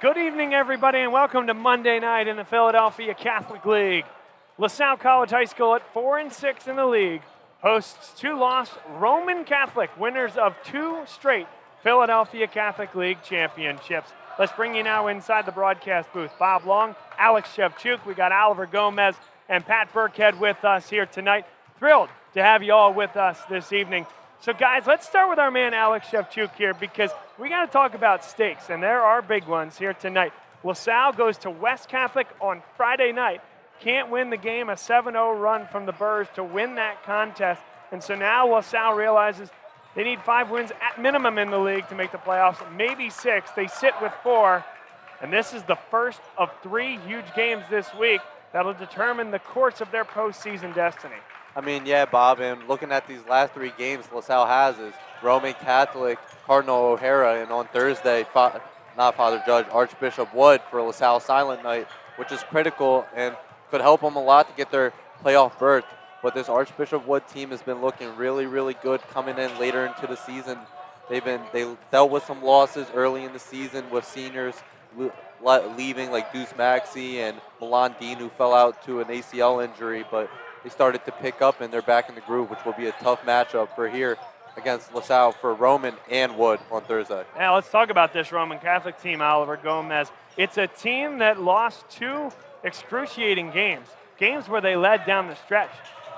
Good evening, everybody, and welcome to Monday night in the Philadelphia Catholic League. LaSalle College High School at 4-6 in the league hosts two lost Roman Catholic winners of two straight Philadelphia Catholic League championships. Let's bring you now inside the broadcast booth. Bob Long, Alex Shevchuk, we got Oliver Gomez and Pat Burkhead with us here tonight. Thrilled to have you all with us this evening. So guys, let's start with our man Alex Shevchuk here because we got to talk about stakes, and there are big ones here tonight. LaSalle goes to West Catholic on Friday night. Can't win the game, a 7-0 run from the Birds to win that contest. And so now LaSalle realizes they need 5 wins at minimum in the league to make the playoffs, maybe 6. They sit with 4, and this is the first of 3 huge games this week that'll determine the course of their postseason destiny. I mean, yeah, Bob, and looking at these last 3 games LaSalle has is Roman Catholic, Cardinal O'Hara, and on Thursday, not Father Judge, Archbishop Wood for LaSalle Silent Night, which is critical and could help them a lot to get their playoff berth. But this Archbishop Wood team has been looking really, really good coming in later into the season. They dealt with some losses early in the season with seniors leaving like Deuce Maxey and Milan Dean, who fell out to an ACL injury, but they started to pick up and they're back in the groove, which will be a tough matchup for here against LaSalle for Roman and Wood on Thursday. Now let's talk about this Roman Catholic team, Oliver Gomez. It's a team that lost 2 excruciating games where they led down the stretch.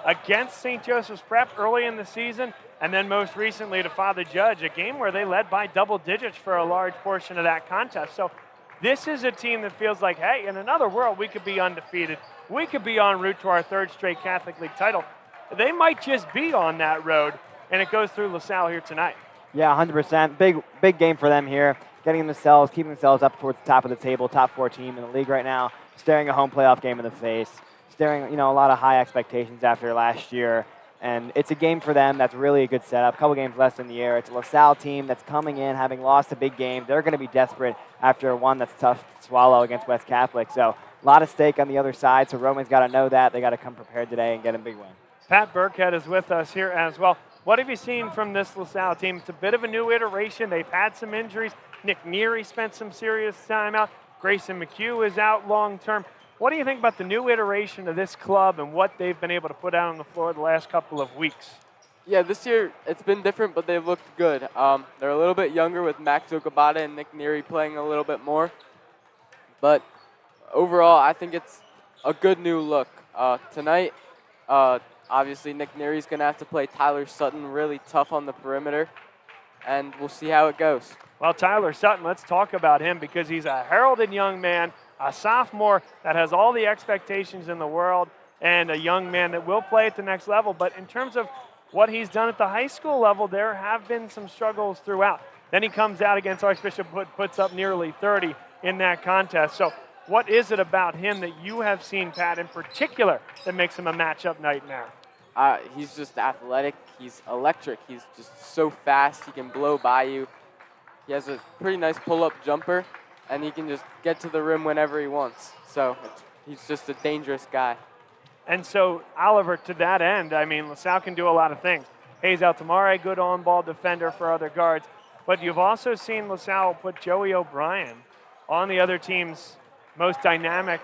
Against St. Joseph's Prep early in the season, and then most recently to Father Judge, a game where they led by double digits for a large portion of that contest. So this is a team that feels like, hey, in another world, we could be undefeated. We could be en route to our 3rd straight Catholic League title. They might just be on that road, and it goes through LaSalle here tonight. Yeah, 100%. Big game for them here. Keeping themselves up towards the top of the table, top 4 team in the league right now, staring a home playoff game in the face, staring, a lot of high expectations after last year. And it's a game for them that's really a good setup. A couple games left in the air. It's a LaSalle team that's coming in, having lost a big game. They're going to be desperate after one that's tough to swallow against West Catholic. So a lot of stake on the other side. So Roman's got to know that. They got to come prepared today and get a big win. Pat Burkhead is with us here as well. What have you seen from this LaSalle team? It's a bit of a new iteration. They've had some injuries. Nick Neary spent some serious time out. Grayson McHugh is out long term. What do you think about the new iteration of this club and what they've been able to put out on the floor the last couple of weeks? Yeah, this year it's been different, but they've looked good. They're a little bit younger with Max Okabata and Nick Neary playing a little bit more. But overall, I think it's a good new look. Tonight, obviously Nick Neary's going to have to play Tyler Sutton really tough on the perimeter, and we'll see how it goes. Well, Tyler Sutton, let's talk about him because he's a heralded young man, a sophomore that has all the expectations in the world, and a young man that will play at the next level. But in terms of what he's done at the high school level, there have been some struggles throughout. Then he comes out against Archbishop Wood, puts up nearly 30 in that contest. So what is it about him that you have seen, Pat, in particular, that makes him a matchup nightmare? He's just athletic. He's electric. He's just so fast. He can blow by you. He has a pretty nice pull-up jumper, and he can just get to the rim whenever he wants. So he's just a dangerous guy. And so, Oliver, to that end, I mean, LaSalle can do a lot of things. Hayes Altamare, good on-ball defender for other guards. But you've also seen LaSalle put Joey O'Brien on the other team's most dynamic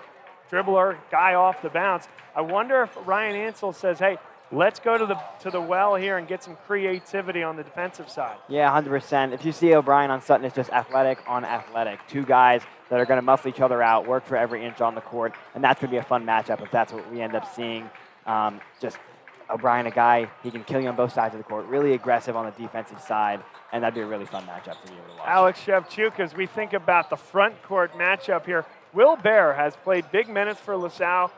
dribbler, guy off the bounce. I wonder if Ryan Ansell says, hey, let's go to the well here and get some creativity on the defensive side. Yeah, 100%. If you see O'Brien on Sutton, it's just athletic on athletic. 2 guys that are going to muscle each other out, work for every inch on the court, and that's going to be a fun matchup if that's what we end up seeing. Just O'Brien, a guy, he can kill you on both sides of the court, really aggressive on the defensive side, and that'd be a really fun matchup to be able to watch. Alex Shevchuk, as we think about the front court matchup here, Will Bear has played big minutes for LaSalle,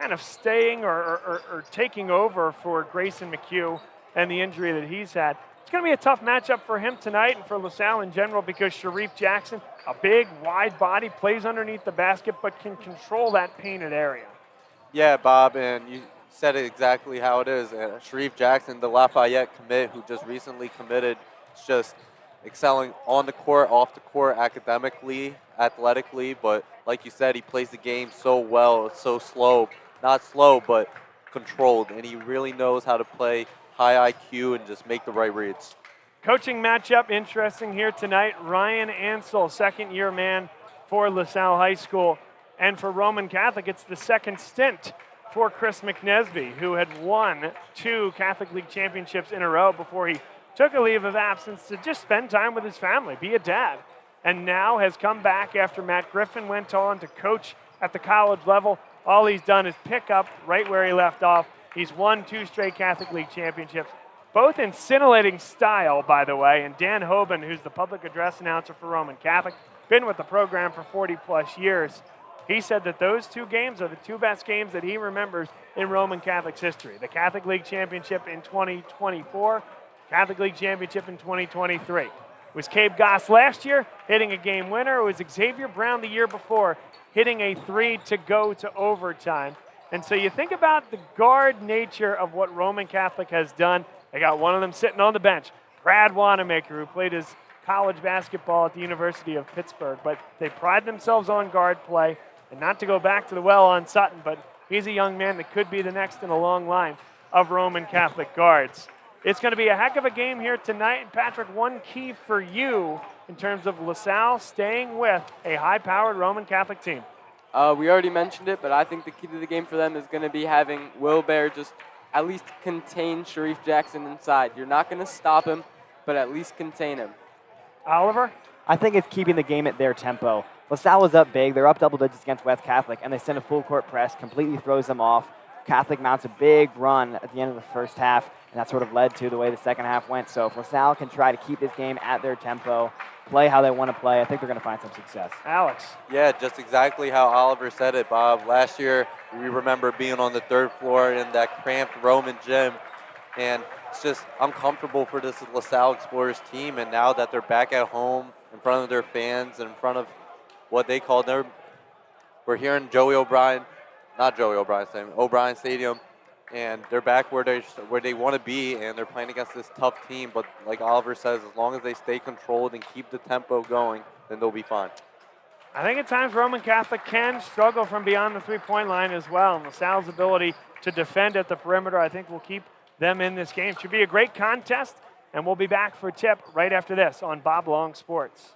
kind of staying or taking over for Grayson McHugh and the injury that he's had. It's going to be a tough matchup for him tonight and for LaSalle in general because Sharif Jackson, a big, wide body, plays underneath the basket but can control that painted area. Yeah, Bob, and you said it exactly how it is. Sharif Jackson, the Lafayette commit who just recently committed, is just excelling on the court, off the court, academically, athletically, but like you said, he plays the game so well, so slow. Not slow, but controlled, and he really knows how to play high IQ and just make the right reads. Coaching matchup, interesting here tonight. Ryan Ansell, second-year man for LaSalle High School. And for Roman Catholic, it's the second stint for Chris McNesby, who had won 2 Catholic League championships in a row before he took a leave of absence to just spend time with his family, be a dad, and now has come back after Matt Griffin went on to coach at the college level. All he's done is pick up right where he left off. He's won 2 straight Catholic League championships, both in scintillating style, by the way. And Dan Hoban, who's the public address announcer for Roman Catholic, been with the program for 40-plus years. He said that those 2 games are the 2 best games that he remembers in Roman Catholic's history. The Catholic League Championship in 2024, Catholic League Championship in 2023. It was Cabe Goss last year, hitting a game winner. It was Xavier Brown the year before, hitting a 3 to go to overtime. And so you think about the guard nature of what Roman Catholic has done. They got one of them sitting on the bench, Brad Wanamaker, who played his college basketball at the University of Pittsburgh. But they pride themselves on guard play. And not to go back to the well on Sutton, but he's a young man that could be the next in a long line of Roman Catholic guards. It's going to be a heck of a game here tonight. And Patrick, one key for you in terms of LaSalle staying with a high-powered Roman Catholic team. We already mentioned it, but I think the key to the game for them is going to be having Will Bear just at least contain Sharif Jackson inside. You're not going to stop him, but at least contain him. Oliver? I think it's keeping the game at their tempo. LaSalle was up big. They're up double digits against West Catholic, and they send a full-court press, completely throws them off. Catholic mounts a big run at the end of the first half, and that sort of led to the way the second half went. So if LaSalle can try to keep this game at their tempo, play how they want to play, I think they're going to find some success. Alex? Yeah, just exactly how Oliver said it, Bob. Last year, we remember being on the 3rd floor in that cramped Roman gym, and it's just uncomfortable for this LaSalle Explorers team, and now that they're back at home in front of their fans and in front of what they call we're here in O'Brien Stadium, and they're back where they want to be, and they're playing against this tough team. But like Oliver says, as long as they stay controlled and keep the tempo going, then they'll be fine. I think at times Roman Catholic can struggle from beyond the three-point line as well. And LaSalle's ability to defend at the perimeter, I think, will keep them in this game. Should be a great contest, and we'll be back for tip right after this on Bob Long Sports.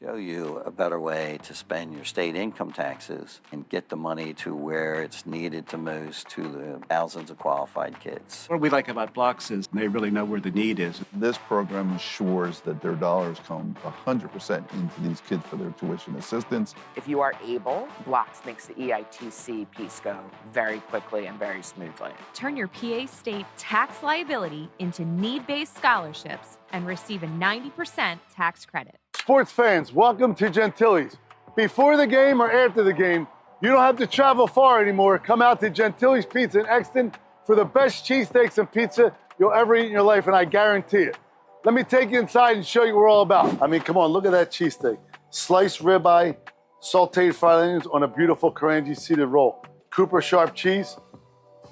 Show you a better way to spend your state income taxes and get the money to where it's needed to most to the thousands of qualified kids. What we like about Blocks is they really know where the need is. This program ensures that their dollars come 100% into these kids for their tuition assistance. If you are able, Blocks makes the EITC piece go very quickly and very smoothly. Turn your PA State tax liability into need-based scholarships and receive a 90% tax credit. Sports fans, welcome to Gentili's. Before the game or after the game, you don't have to travel far anymore. Come out to Gentili's Pizza in Exton for the best cheesesteaks and pizza you'll ever eat in your life, and I guarantee it. Let me take you inside and show you what we're all about. I mean, come on, look at that cheesesteak. Sliced ribeye, sauteed fried onions on a beautiful Karanji seeded roll. Cooper sharp cheese.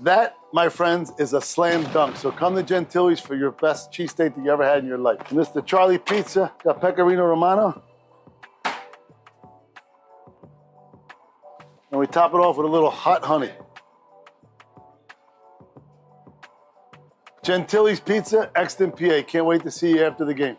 That, my friends, is a slam dunk. So come to Gentili's for your best cheesesteak that you ever had in your life. And this is the Charlie Pizza, got Pecorino Romano. And we top it off with a little hot honey. Gentili's Pizza, Exton, PA. Can't wait to see you after the game.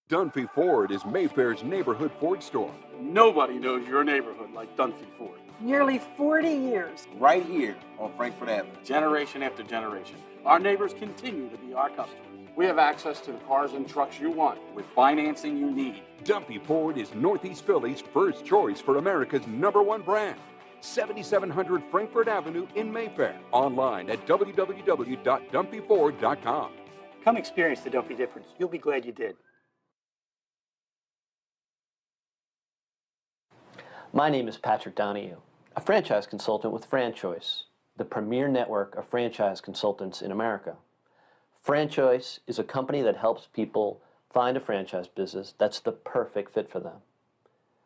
Dunphy Ford is Mayfair's neighborhood Ford store. Nobody knows your neighborhood like Dunphy Ford. Nearly 40 years. Right here on Frankfurt Avenue. Generation after generation. Our neighbors continue to be our customers. We have access to the cars and trucks you want with financing you need. Dunphy Ford is Northeast Philly's first choice for America's #1 brand. 7700 Frankfurt Avenue in Mayfair. Online at www.dunphyford.com. Come experience the Dunphy difference. You'll be glad you did. My name is Patrick Donahue, a franchise consultant with FranChoice, the premier network of franchise consultants in America. FranChoice is a company that helps people find a franchise business that's the perfect fit for them.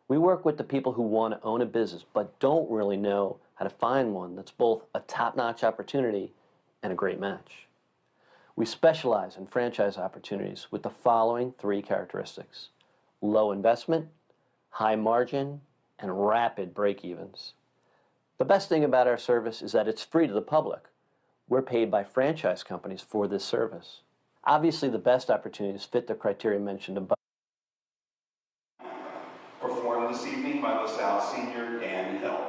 We work with the people who want to own a business but don't really know how to find one that's both a top-notch opportunity and a great match. We specialize in franchise opportunities with the following 3 characteristics: low investment, high margin, and rapid break-evens. The best thing about our service is that it's free to the public. We're paid by franchise companies for this service. Obviously, the best opportunities fit the criteria mentioned above. Performed this evening by LaSalle senior Dan Hill.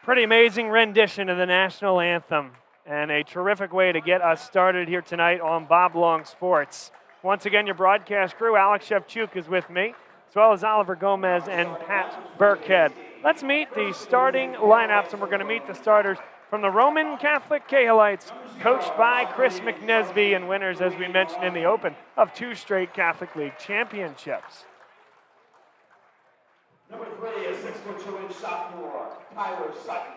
Pretty amazing rendition of the national anthem, and a terrific way to get us started here tonight on Bob Long Sports. Once again, your broadcast crew, Alex Shevchuk is with me, as well as Oliver Gomez and Pat Burkhead. Let's meet the starting lineups, and we're going to meet the starters from the Roman Catholic Cahillites, coached by Chris McNesby, and winners, as we mentioned in the open, of 2 straight Catholic League championships. Number 3 is 6'2" sophomore, Tyler Sutton.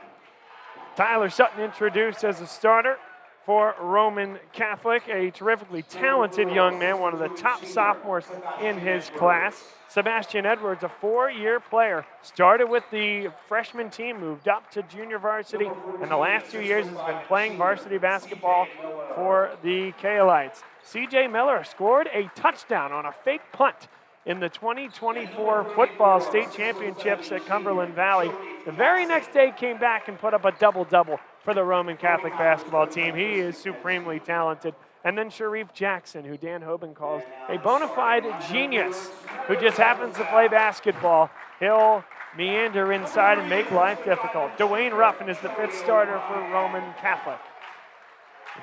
Tyler Sutton introduced as a starter for Roman Catholic, a terrifically talented young man, one of the top sophomores in his class. Sebastian Edwards, a 4-year player, started with the freshman team, moved up to junior varsity, and the last 2 years has been playing varsity basketball for the Cahillites. CJ Miller scored a touchdown on a fake punt in the 2024 football state championships at Cumberland Valley. The very next day came back and put up a double-double for the Roman Catholic basketball team. He is supremely talented. And then Sharif Jackson, who Dan Hoban calls a bona fide genius, who just happens to play basketball. He'll meander inside and make life difficult. Dwayne Ruffin is the 5th starter for Roman Catholic.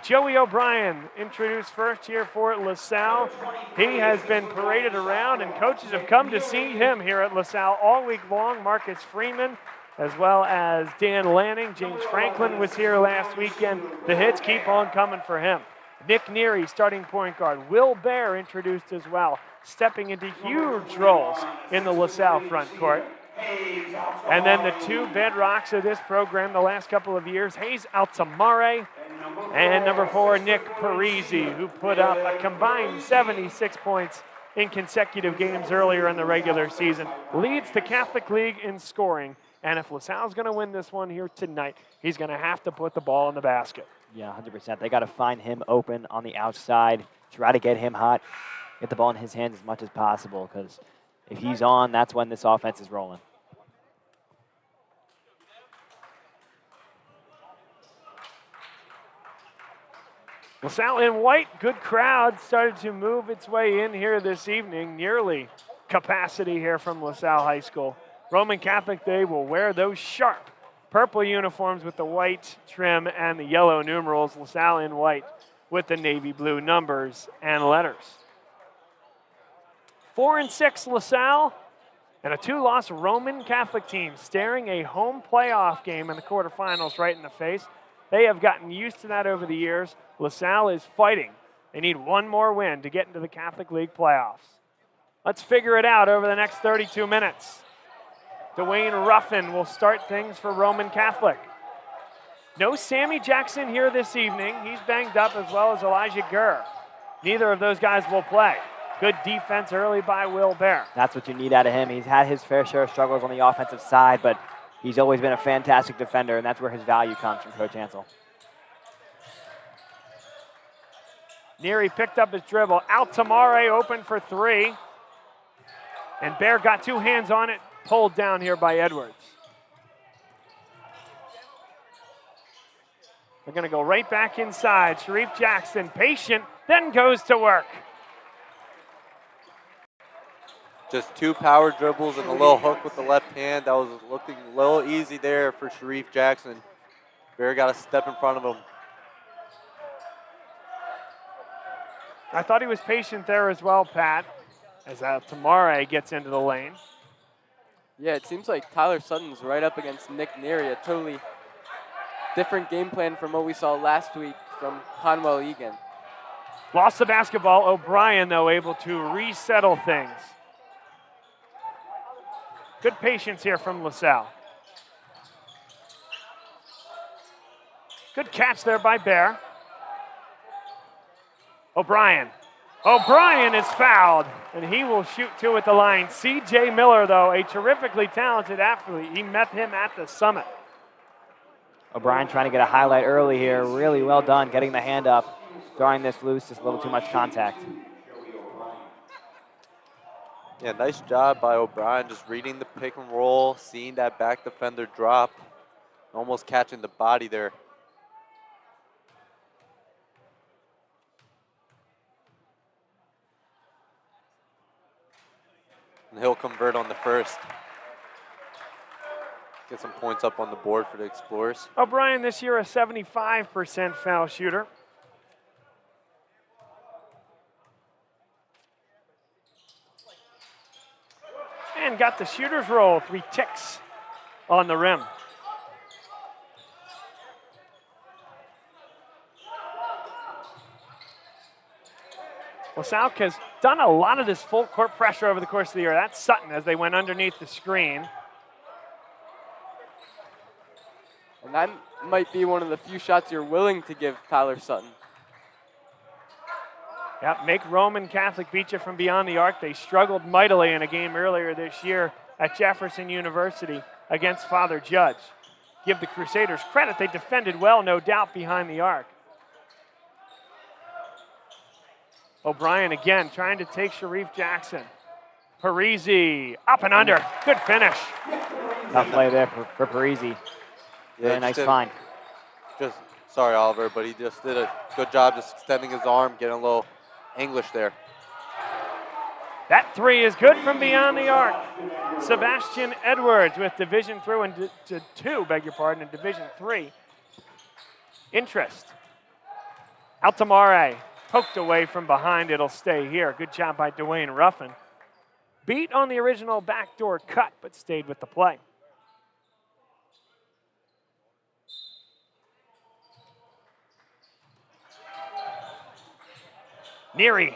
Joey O'Brien, introduced first here for LaSalle. He has been paraded around, and coaches have come to see him here at LaSalle all week long. Marcus Freeman, as well as Dan Lanning. James Franklin was here last weekend. The hits keep on coming for him. Nick Neary, starting point guard. Will Bear, introduced as well, stepping into huge roles in the LaSalle front court. And then the 2 bedrocks of this program the last couple of years, Hayes Altamare and number 4, Nick Parisi, who put up a combined 76 points in consecutive games earlier in the regular season. Leads the Catholic League in scoring, and if LaSalle's going to win this one here tonight, he's going to have to put the ball in the basket. Yeah, 100%. They got to find him open on the outside, try to get him hot, get the ball in his hands as much as possible, because if he's on, that's when this offense is rolling. LaSalle in white, good crowd, started to move its way in here this evening, nearly capacity here from LaSalle High School. Roman Catholic, they will wear those sharp purple uniforms with the white trim and the yellow numerals. LaSalle in white with the navy blue numbers and letters. 4-6 LaSalle and a 2-loss Roman Catholic team staring a home playoff game in the quarterfinals right in the face. They have gotten used to that over the years. LaSalle is fighting. They need one more win to get into the Catholic League playoffs. Let's figure it out over the next 32 minutes. Dwayne Ruffin will start things for Roman Catholic. No Sammy Jackson here this evening. He's banged up, as well as Elijah Gurr. Neither of those guys will play. Good defense early by Will Bear. That's what you need out of him. He's had his fair share of struggles on the offensive side, but he's always been a fantastic defender, and that's where his value comes from Coach Ansel. Neary picked up his dribble. Altamare open for 3. And Bear got 2 hands on it, pulled down here by Edwards. They're going to go right back inside. Sharif Jackson, patient, then goes to work. Just 2 power dribbles and a little hook with the left hand. That was looking a little easy there for Sharif Jackson. Bear got a step in front of him. I thought he was patient there as well, Pat, as Tamare gets into the lane. Yeah, it seems like Tyler Sutton's right up against Nick Neary, a totally different game plan from what we saw last week from Conwell Egan. Lost the basketball. O'Brien, though, able to resettle things. Good patience here from LaSalle. Good catch there by Bear. O'Brien. O'Brien is fouled, and he will shoot 2 at the line. C.J. Miller, though, a terrifically talented athlete. He met him at the summit. O'Brien trying to get a highlight early here. Really well done, getting the hand up, drawing this loose, just a little too much contact. Yeah, nice job by O'Brien, just reading the pick and roll, seeing that back defender drop, almost catching the body there. And he'll convert on the first. Get some points up on the board for the Explorers. O'Brien this year a 75% foul shooter. And got the shooter's roll, 3 ticks on the rim. LaSalle has done a lot of this full court pressure over the course of the year. That's Sutton as they went underneath the screen. And that might be one of the few shots you're willing to give Tyler Sutton. Yep, make Roman Catholic beat you from beyond the arc. They struggled mightily in a game earlier this year at Jefferson University against Father Judge. Give the Crusaders credit. They defended well, no doubt, behind the arc. O'Brien again trying to take Sharif Jackson. Parisi up and under. Good finish. Tough play there for Parisi. Very nice find. Sorry, Oliver, but he just did a good job just extending his arm, getting a little English there. That 3 is good from beyond the arc. Sebastian Edwards with Division 2 and in Division 3. Interest. Altamare poked away from behind. It'll stay here. Good job by Dwayne Ruffin. Beat on the original backdoor cut, but stayed with the play. Neary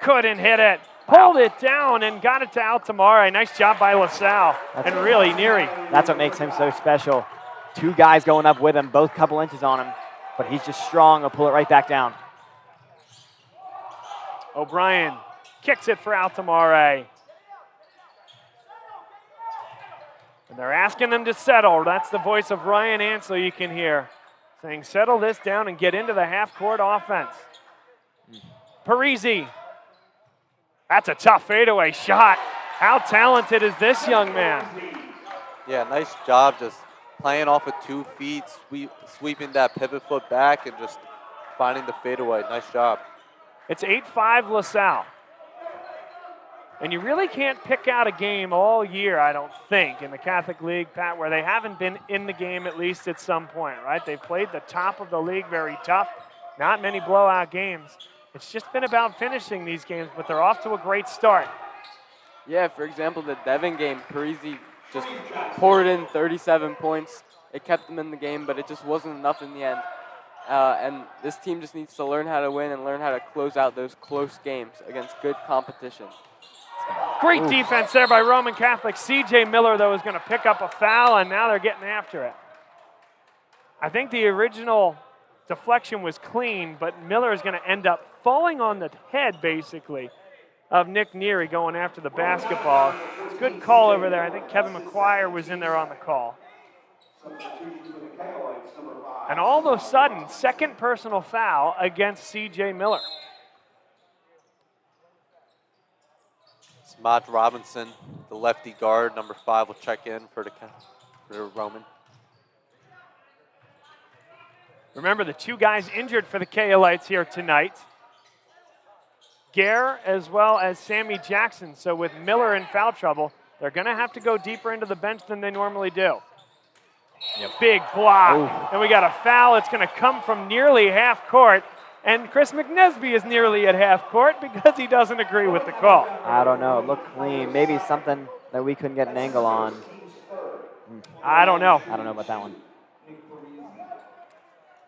couldn't hit it. Pulled it down and got it to Altamare. Nice job by LaSalle. And really, Neary. That's what makes him so special. 2 guys going up with him, both couple inches on him, but he's just strong. He'll pull it right back down. O'Brien kicks it for Altamare. And they're asking them to settle. That's the voice of Ryan Ansel you can hear, saying settle this down and get into the half-court offense. Parisi. That's a tough fadeaway shot. How talented is this young man? Yeah, nice job just playing off of 2 feet, sweeping that pivot foot back and just finding the fadeaway. Nice job. It's 8-5 LaSalle. And you really can't pick out a game all year, I don't think, in the Catholic League, Pat, where they haven't been in the game at least at some point, right? They've played the top of the league very tough. Not many blowout games. It's just been about finishing these games, but they're off to a great start. Yeah, for example, the Devon game, Parisi just poured in 37 points. It kept them in the game, but it just wasn't enough in the end. And this team just needs to learn how to win and learn how to close out those close games against good competition. Great defense there by Roman Catholic. C.J. Miller, though, is going to pick up a foul, and now they're getting after it. I think the original deflection was clean, but Miller is going to end up falling on the head, basically, of Nick Neary going after the basketball. It's a good call over there. I think Kevin McQuire was in there on the call. And all of a sudden, second personal foul against C.J. Miller. Maj Robinson, the lefty guard, number 5, will check in for Roman. Remember, the two guys injured for the Kaolites here tonight. Gare as well as Sammy Jackson. So with Miller in foul trouble, they're going to have to go deeper into the bench than they normally do. Big block. Ooh. And we got a foul. It's going to come from nearly half court. And Chris McNesby is nearly at half court because he doesn't agree with the call. I don't know. It looked clean. Maybe something that we couldn't get an angle on. I don't know. I don't know about that one.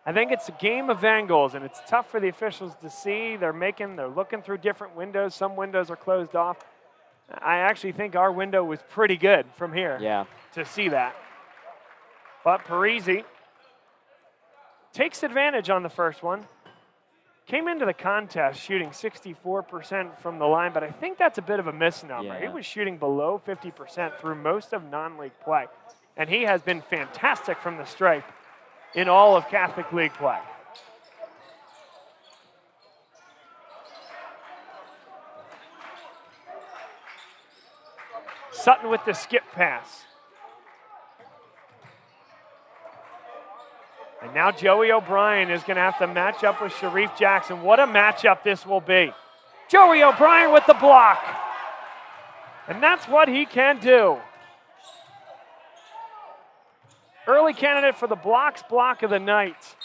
I think it's a game of angles, and it's tough for the officials to see. They're looking through different windows. Some windows are closed off. I actually think our window was pretty good from here to see that. But Parisi takes advantage on the first one. Came into the contest shooting 64% from the line, but I think that's a bit of a misnomer. Yeah. He was shooting below 50% through most of non-league play, and he has been fantastic from the stripe in all of Catholic League play. Sutton with the skip pass. And now Joey O'Brien is going to have to match up with Sharif Jackson. What a matchup this will be. Joey O'Brien with the block. And that's what he can do. Early candidate for the blocks block of the night.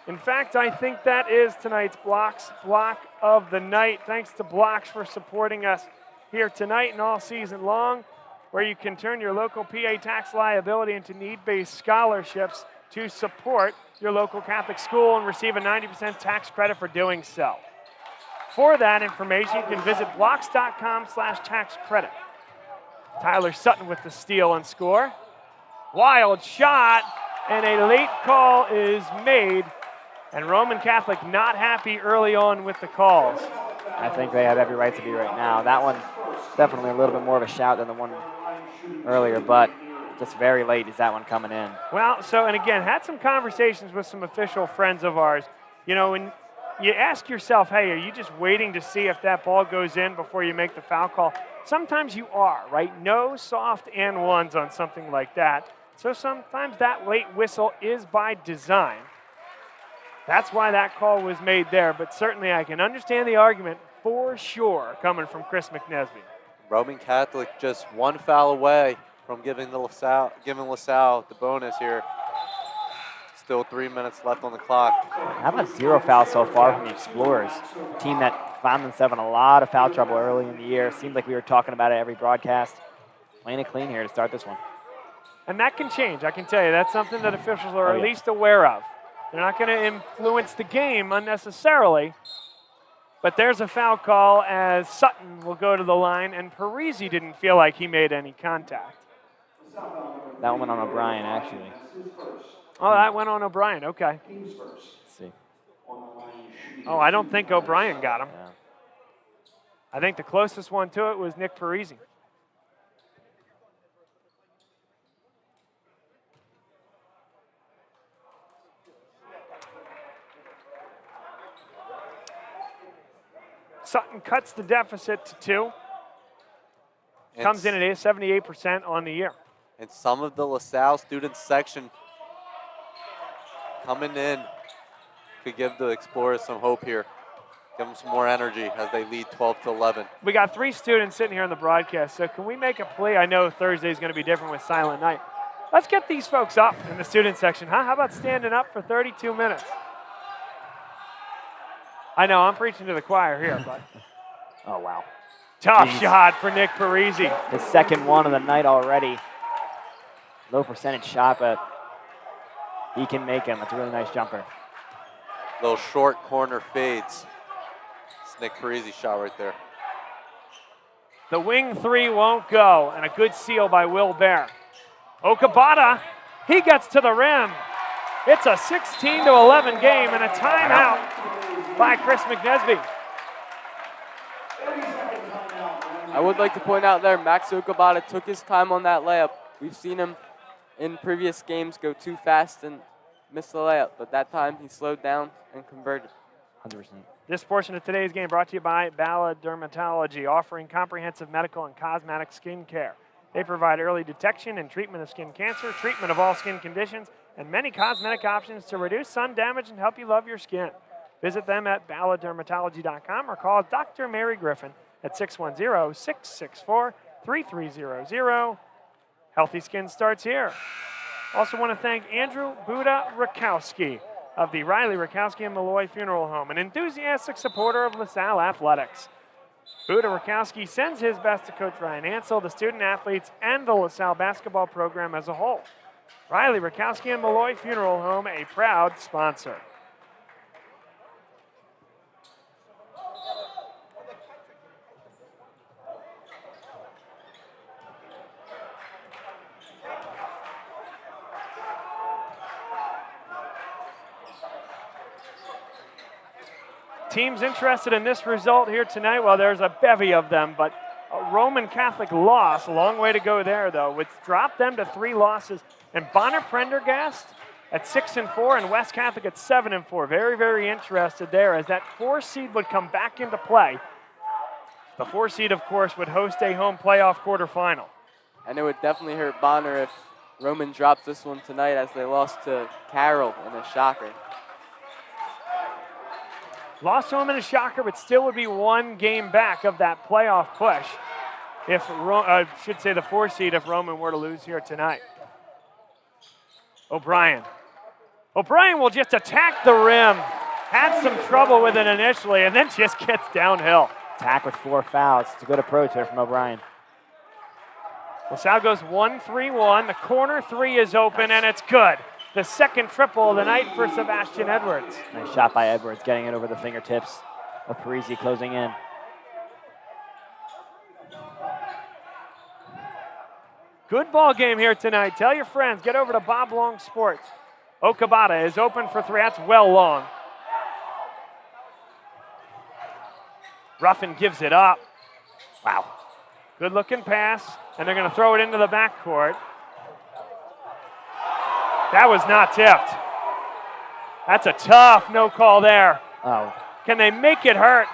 In fact, I think that is tonight's blocks block of the night. Thanks to Blocks for supporting us here tonight and all season long, where you can turn your local PA tax liability into need-based scholarships to support your local Catholic school and receive a 90% tax credit for doing so. For that information, you can visit blocks.com/tax credit. Tyler Sutton with the steal and score. Wild shot, and a late call is made, and Roman Catholic not happy early on with the calls. I think they have every right to be right now. That one, definitely a little bit more of a shout than the one earlier, but just very late is that one coming in. Well, and again, had some conversations with some official friends of ours. You know, when you ask yourself, hey, are you just waiting to see if that ball goes in before you make the foul call? Sometimes you are, right? No soft and ones on something like that. So sometimes that late whistle is by design. That's why that call was made there, but certainly I can understand the argument for sure coming from Chris McNesby. Roman Catholic just one foul away from giving LaSalle the bonus here. Still 3 minutes left on the clock. How about 0 fouls so far from the Explorers? A team that found themselves in a lot of foul trouble early in the year. Seemed like we were talking about it every broadcast. Playing it clean here to start this one. And that can change, I can tell you. That's something that officials are at least aware of. They're not going to influence the game unnecessarily. But there's a foul call as Sutton will go to the line, and Parisi didn't feel like he made any contact. That one went on O'Brien, actually. Oh, that went on O'Brien, okay. Let's see. Oh, I don't think O'Brien got him. Yeah. I think the closest one to it was Nick Parisi. Sutton cuts the deficit to 2. Comes in at 78% on the year. And some of the LaSalle student section coming in could give the Explorers some hope here. Give them some more energy as they lead 12-11. We got 3 students sitting here on the broadcast, so can we make a plea? I know Thursday is going to be different with Silent Night. Let's get these folks up in the student section, huh? How about standing up for 32 minutes? I know, I'm preaching to the choir here, but. Oh, wow. Tough shot for Nick Parisi. His second one of the night already. Low percentage shot, but he can make him. It's a really nice jumper. Little short corner fades. It's Nick Parisi's shot right there. The wing 3 won't go, and a good seal by Will Bear. Okabata, he gets to the rim. It's a 16-11 game and a timeout by Chris McNesby. I would like to point out there, Max Okabata took his time on that layup. We've seen him in previous games go too fast and miss the layup, but that time he slowed down and converted. 100%. This portion of today's game brought to you by Bala Dermatology, offering comprehensive medical and cosmetic skin care. They provide early detection and treatment of skin cancer, treatment of all skin conditions, and many cosmetic options to reduce sun damage and help you love your skin. Visit them at balladermatology.com or call Dr. Mary Griffin at 610-664-3300. Healthy skin starts here. Also want to thank Andrew Buda Rakowski of the Riley Rakowski and Malloy Funeral Home, an enthusiastic supporter of LaSalle athletics. Buda Rakowski sends his best to Coach Ryan Ansell, the student athletes, and the LaSalle basketball program as a whole. Riley Rakowski and Malloy Funeral Home, a proud sponsor. Teams interested in this result here tonight, well, there's a bevy of them, but a Roman Catholic loss, a long way to go there, though, which dropped them to 3 losses. And Bonner Prendergast at 6-4 and West Catholic at 7-4. Very, very interested there as that 4 seed would come back into play. The 4 seed, of course, would host a home playoff quarterfinal. And it would definitely hurt Bonner if Roman drops this one tonight, as they lost to Carroll in a shocker. Lost to him in a shocker, but still would be 1 game back of that playoff push. If I should say the 4 seed if Roman were to lose here tonight. O'Brien will just attack the rim. Had some trouble with it initially and then just gets downhill. Attack with 4 fouls. It's a good approach there from O'Brien. LaSalle goes 1-3-1. The corner 3 is open and it's good. The second triple of the night for Sebastian Edwards. Nice shot by Edwards, getting it over the fingertips of Parisi, closing in. Good ball game here tonight. Tell your friends, get over to Bob Long Sports. Okabata is open for 3. That's well long. Ruffin gives it up. Wow. Good looking pass, and they're going to throw it into the backcourt. That was not tipped. That's a tough no call there. Oh. Can they make it hurt?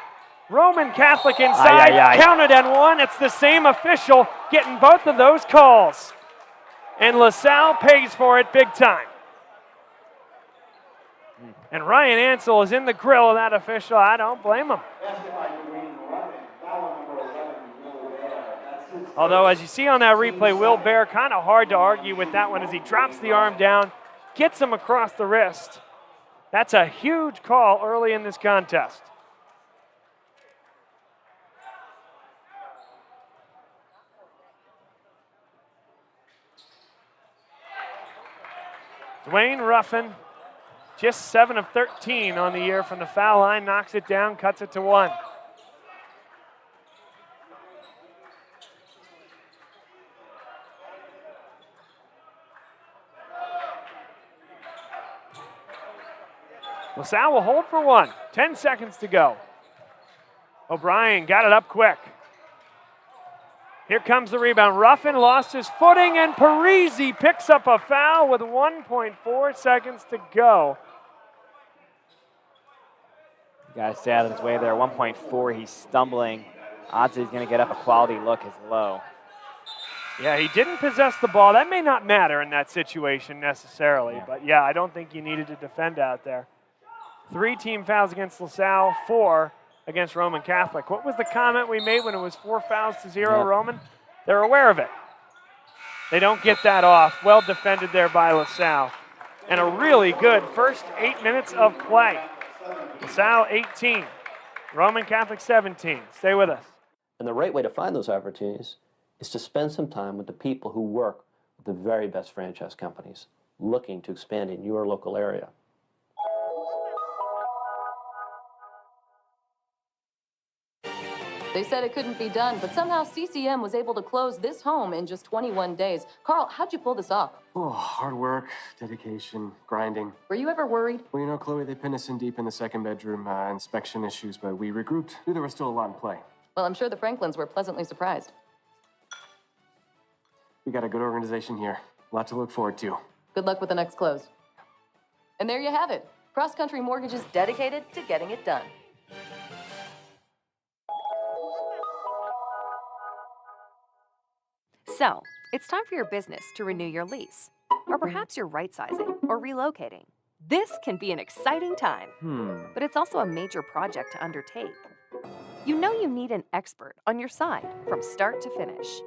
Roman Catholic inside, counted and 1. It's the same official getting both of those calls. And LaSalle pays for it big time. And Ryan Ansell is in the grill of that official. I don't blame him. Although, as you see on that replay, Will Bear kind of hard to argue with that one as he drops the arm down, gets him across the wrist. That's a huge call early in this contest. Dwayne Ruffin, just 7 of 13 on the year from the foul line, knocks it down, cuts it to 1. LaSalle will hold for 1. 10 seconds to go. O'Brien got it up quick. Here comes the rebound. Ruffin lost his footing, and Parisi picks up a foul with 1.4 seconds to go. Got to stay out of his way there. 1.4, he's stumbling. Odds he's going to get up a quality look is low. Yeah, he didn't possess the ball. That may not matter in that situation necessarily, but yeah, I don't think you needed to defend out there. 3 team fouls against LaSalle, 4 against Roman Catholic. What was the comment we made when it was 4 fouls to 0, Roman? They're aware of it. They don't get that off. Well defended there by LaSalle. And a really good first 8 minutes of play. LaSalle 18, Roman Catholic 17. Stay with us. And the right way to find those opportunities is to spend some time with the people who work with the very best franchise companies looking to expand in your local area. They said it couldn't be done, but somehow CCM was able to close this home in just 21 days. Carl, how'd you pull this off? Oh, hard work, dedication, grinding. Were you ever worried? Well, you know, Chloe, they pinned us in deep in the second bedroom, inspection issues, but we regrouped. Knew there was still a lot in play. Well, I'm sure the Franklins were pleasantly surprised. We got a good organization here. A lot to look forward to. Good luck with the next close. And there you have it. Cross Country Mortgage is dedicated to getting it done. So, it's time for your business to renew your lease. Or perhaps you're right-sizing or relocating. This can be an exciting time, but it's also a major project to undertake. You know you need an expert on your side from start to finish.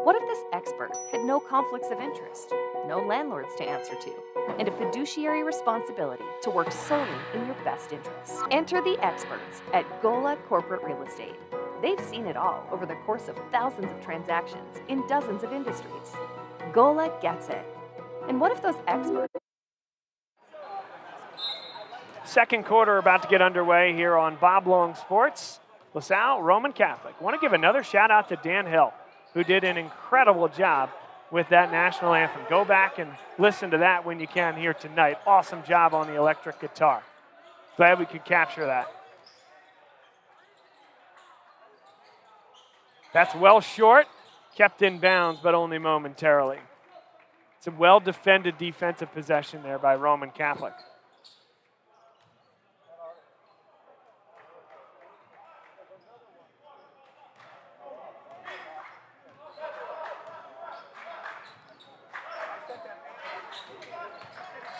What if this expert had no conflicts of interest, no landlords to answer to, and a fiduciary responsibility to work solely in your best interests? Enter the experts at Gola Corporate Real Estate. They've seen it all over the course of thousands of transactions in dozens of industries. Gola gets it. And what if those experts... Second quarter about to get underway here on Bob Long Sports. LaSalle Roman Catholic. Want to give another shout out to Dan Hill, who did an incredible job with that national anthem. Go back and listen to that when you can here tonight. Awesome job on the electric guitar. Glad we could capture that. That's well short, kept in bounds, but only momentarily. It's a well-defended defensive possession there by Roman Catholic.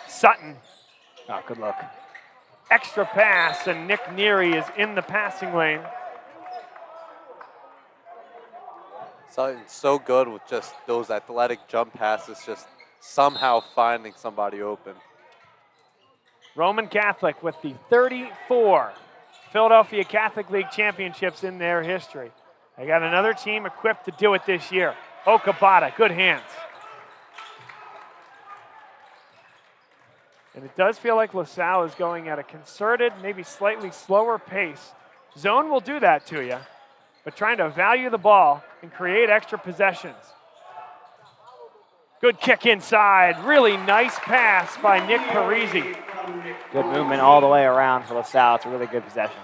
Sutton. Oh, good look. Extra pass, and Nick Neary is in the passing lane. Sutton's so good with just those athletic jump passes, just somehow finding somebody open. Roman Catholic with the 34 Philadelphia Catholic League championships in their history. They got another team equipped to do it this year. Okabata, good hands. And it does feel like LaSalle is going at a concerted, maybe slightly slower pace. Zone will do that to you, but trying to value the ball and create extra possessions. Good kick inside. Really nice pass by Nick Parisi. Good movement all the way around for LaSalle. It's a really good possession.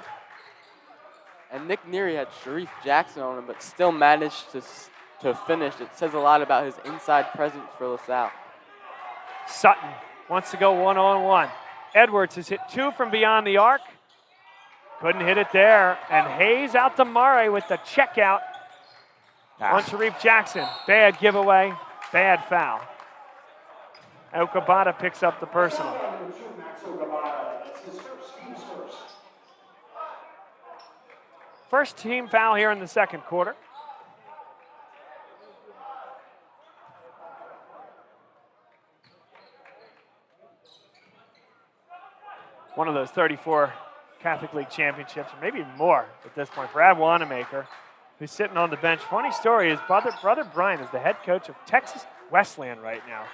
And Nick Neary had Sharif Jackson on him, but still managed to finish. It says a lot about his inside presence for LaSalle. Sutton wants to go one-on-one. Edwards has hit 2 from beyond the arc. Couldn't hit it there. And Hayes out to Murray with the check out on Sharif Jackson. Bad giveaway, bad foul. Okabata picks up the personal. First team foul here in the second quarter. One of those 34 Catholic League championships, or maybe more at this point. Brad Wanamaker, who's sitting on the bench. Funny story, his brother Brian is the head coach of Texas Wesleyan right now.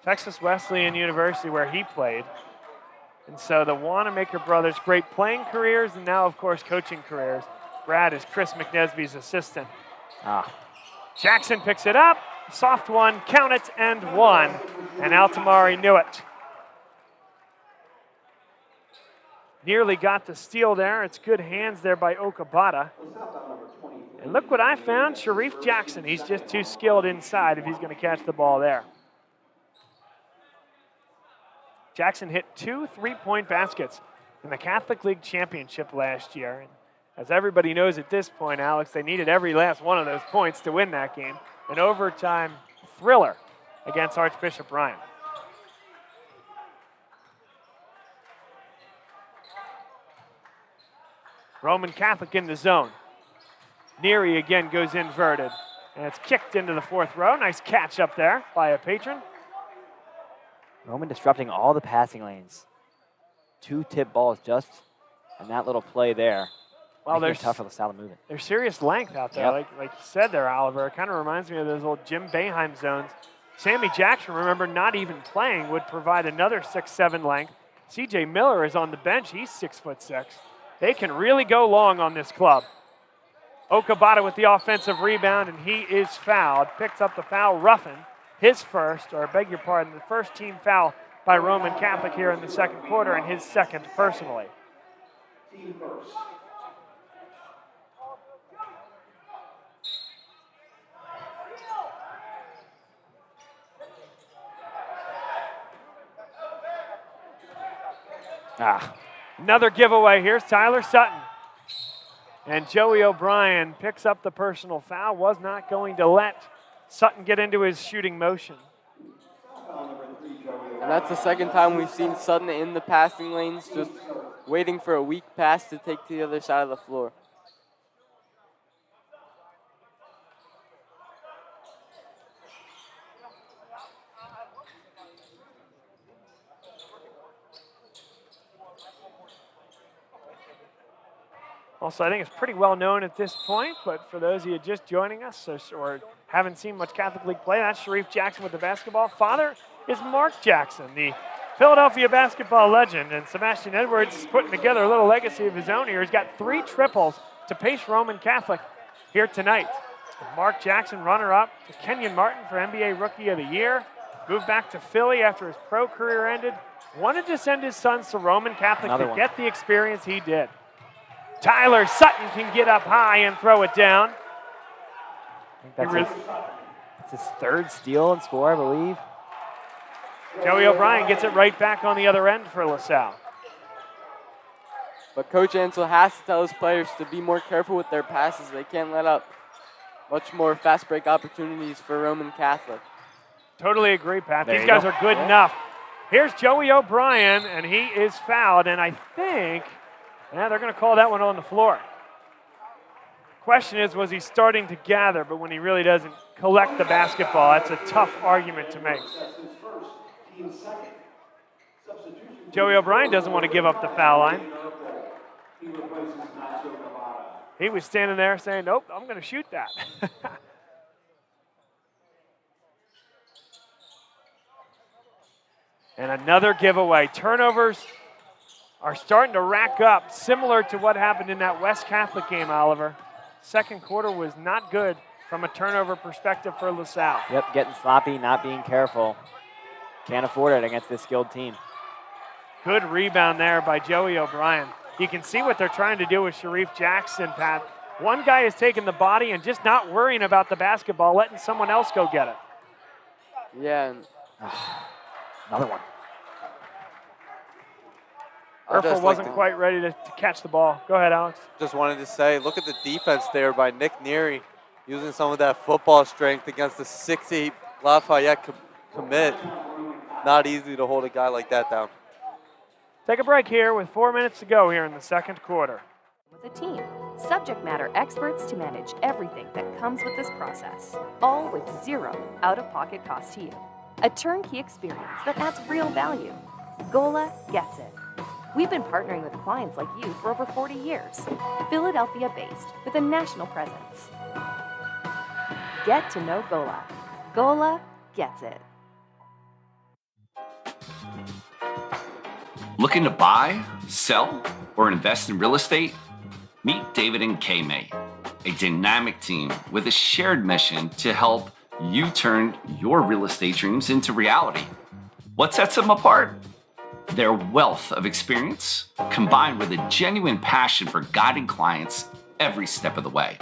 Texas Wesleyan University, where he played. And so the Wanamaker brothers, great playing careers and now, of course, coaching careers. Brad is Chris McNesby's assistant. Jackson picks it up. Soft one, count it, and one. And Altamari knew it. Nearly got the steal there. It's good hands there by Okabata. And look what I found, Sharif Jackson. He's just too skilled inside if he's going to catch the ball there. Jackson hit 2 3-point baskets in the Catholic League Championship last year. And as everybody knows at this point, Alex, they needed every last one of those points to win that game. An overtime thriller against Archbishop Ryan. Roman Catholic in the zone. Neary again goes inverted. And it's kicked into the fourth row. Nice catch up there by a patron. Roman disrupting all the passing lanes. 2 tip balls just, and that little play there. Well, there's tough for LaSalle to move it. There's serious length out there, like you said there, Oliver. It kind of reminds me of those old Jim Boeheim zones. Sammy Jackson, remember, not even playing, would provide another 6'7" length. C.J. Miller is on the bench. He's 6'6". They can really go long on this club. Okabata with the offensive rebound, and he is fouled. Picks up the foul, roughing his first, or I beg your pardon, the first team foul by Roman Catholic here in the second quarter, and his second personally. Team first. Another giveaway. Here's Tyler Sutton. And Joey O'Brien picks up the personal foul. Was not going to let Sutton get into his shooting motion. And that's the second time we've seen Sutton in the passing lanes, just waiting for a weak pass to take to the other side of the floor. Also, I think it's pretty well known at this point, but for those of you just joining us or haven't seen much Catholic League play, that's Sharif Jackson with the basketball. Father is Mark Jackson, the Philadelphia basketball legend, and Sebastian Edwards is putting together a little legacy of his own here. He's got 3 triples to pace Roman Catholic here tonight. And Mark Jackson, runner-up to Kenyon Martin for NBA Rookie of the Year. Moved back to Philly after his pro career ended. Wanted to send his sons to Roman Catholic to get the experience he did. Tyler Sutton can get up high and throw it down. I think that's his 3rd steal and score, I believe. Joey O'Brien gets it right back on the other end for LaSalle. But Coach Ansel has to tell his players to be more careful with their passes. They can't let up much more fast break opportunities for Roman Catholic. Totally agree, Pat. These guys are good enough. Here's Joey O'Brien, and he is fouled, and I think they're going to call that one on the floor. Question is, was he starting to gather, but when he really doesn't collect the basketball, that's a tough argument to make. Joey O'Brien doesn't want to give up the foul line. He was standing there saying, nope, I'm going to shoot that. And another giveaway. Turnovers are starting to rack up, similar to what happened in that West Catholic game, Oliver. Second quarter was not good from a turnover perspective for LaSalle. Yep, getting sloppy, not being careful. Can't afford it against this skilled team. Good rebound there by Joey O'Brien. You can see what they're trying to do with Sharif Jackson, Pat. One guy is taking the body and just not worrying about the basketball, letting someone else go get it. Yeah. Another one. Urfel wasn't quite ready to catch the ball. Go ahead, Alex. Just wanted to say, look at the defense there by Nick Neary, using some of that football strength against the 6'8" Lafayette commit. Not easy to hold a guy like that down. Take a break here with 4 minutes to go here in the second quarter. With a team, subject matter experts to manage everything that comes with this process, all with 0 out-of-pocket cost to you. A turnkey experience that adds real value. Gola gets it. We've been partnering with clients like you for over 40 years. Philadelphia-based with a national presence. Get to know Gola. Gola gets it. Looking to buy, sell, or invest in real estate? Meet David and Kay May, a dynamic team with a shared mission to help you turn your real estate dreams into reality. What sets them apart? Their wealth of experience, combined with a genuine passion for guiding clients every step of the way.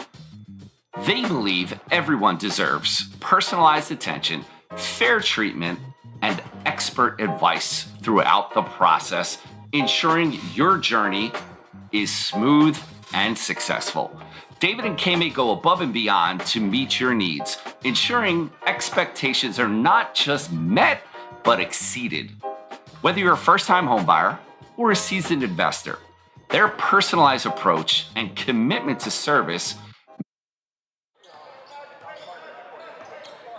They believe everyone deserves personalized attention, fair treatment, and expert advice throughout the process, ensuring your journey is smooth and successful. David and Kay go above and beyond to meet your needs, ensuring expectations are not just met, but exceeded. Whether you're a first-time homebuyer or a seasoned investor, their personalized approach and commitment to service.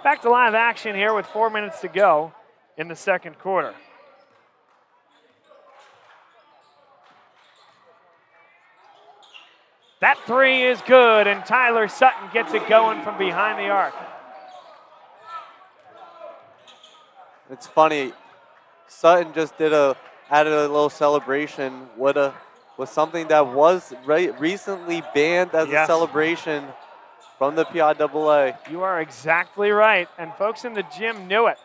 Back to live action here with 4 minutes to go in the second quarter. That three is good, and Tyler Sutton gets it going from behind the arc. It's funny, Sutton just added a little celebration with something that was recently banned as a celebration from the PIAA. You are exactly right, and folks in the gym knew it.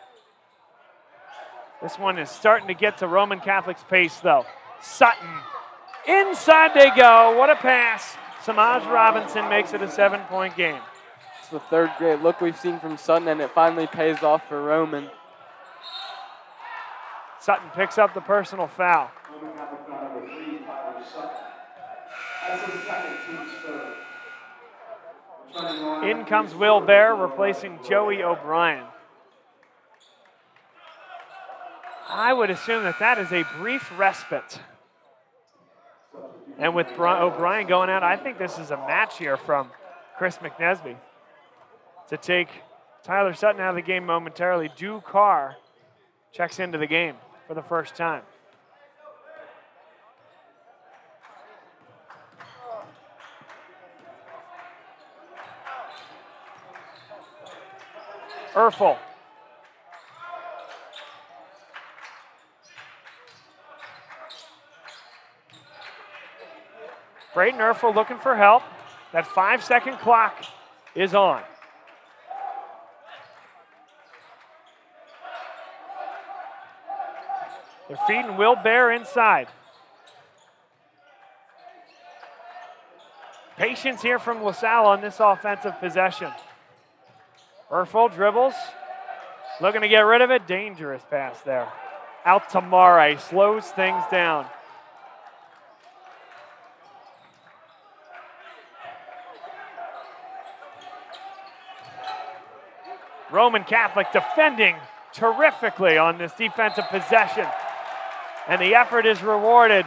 This one is starting to get to Roman Catholic's pace, though. Sutton, inside they go. What a pass. Samaj Robinson makes it a 7-point game. It's the third great look we've seen from Sutton, and it finally pays off for Roman. Sutton picks up the personal foul. In comes Will Bear, replacing Joey O'Brien. I would assume that that is a brief respite. And with O'Brien going out, I think this is a match here from Chris McNesby to take Tyler Sutton out of the game momentarily. Drew Carr checks into the game for the first time. Erfel. Brayden Erfel looking for help. That 5-second clock is on. They're feeding Will Bear inside. Patience here from LaSalle on this offensive possession. Erfel dribbles, looking to get rid of it. Dangerous pass there. Out to Mare, slows things down. Roman Catholic defending terrifically on this defensive possession. And the effort is rewarded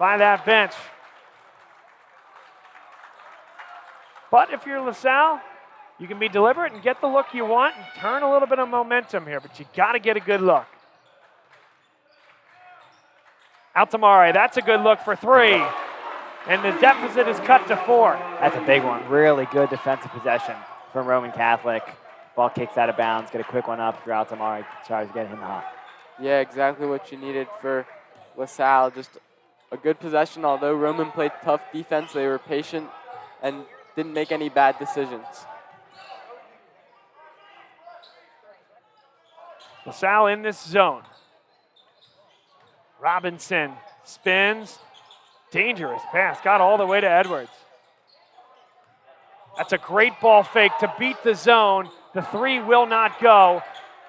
by that bench. But if you're LaSalle, you can be deliberate and get the look you want and turn a little bit of momentum here, but you got to get a good look. Out to Mare, that's a good look for three. And the deficit is cut to 4. That's a big one. Really good defensive possession from Roman Catholic. Ball kicks out of bounds. Get a quick one up. If you're out to Mare, tries to get him hot. Yeah, exactly what you needed for LaSalle. Just a good possession. Although Roman played tough defense, they were patient and didn't make any bad decisions. LaSalle in this zone. Robinson spins. Dangerous pass. Got all the way to Edwards. That's a great ball fake to beat the zone. The 3 will not go.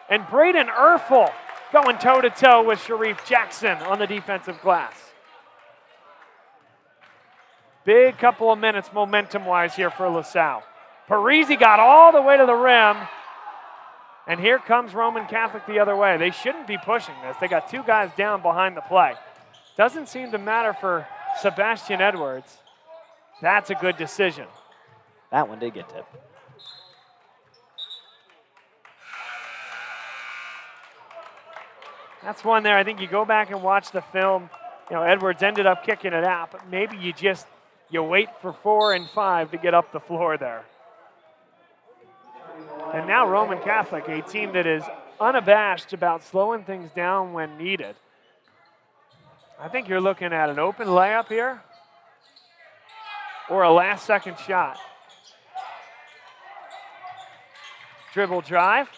And Brayden Erfel going toe-to-toe with Sharif Jackson on the defensive glass. Big couple of minutes momentum-wise here for LaSalle. Parisi got all the way to the rim. And here comes Roman Catholic the other way. They shouldn't be pushing this. They got 2 guys down behind the play. Doesn't seem to matter for Sebastian Edwards. That's a good decision. That one did get tipped. That's one there. I think you go back and watch the film. You know, Edwards ended up kicking it out, but maybe you wait for 4 and 5 to get up the floor there. And now Roman Catholic, a team that is unabashed about slowing things down when needed. I think you're looking at an open layup here or a last-second shot. Dribble drive.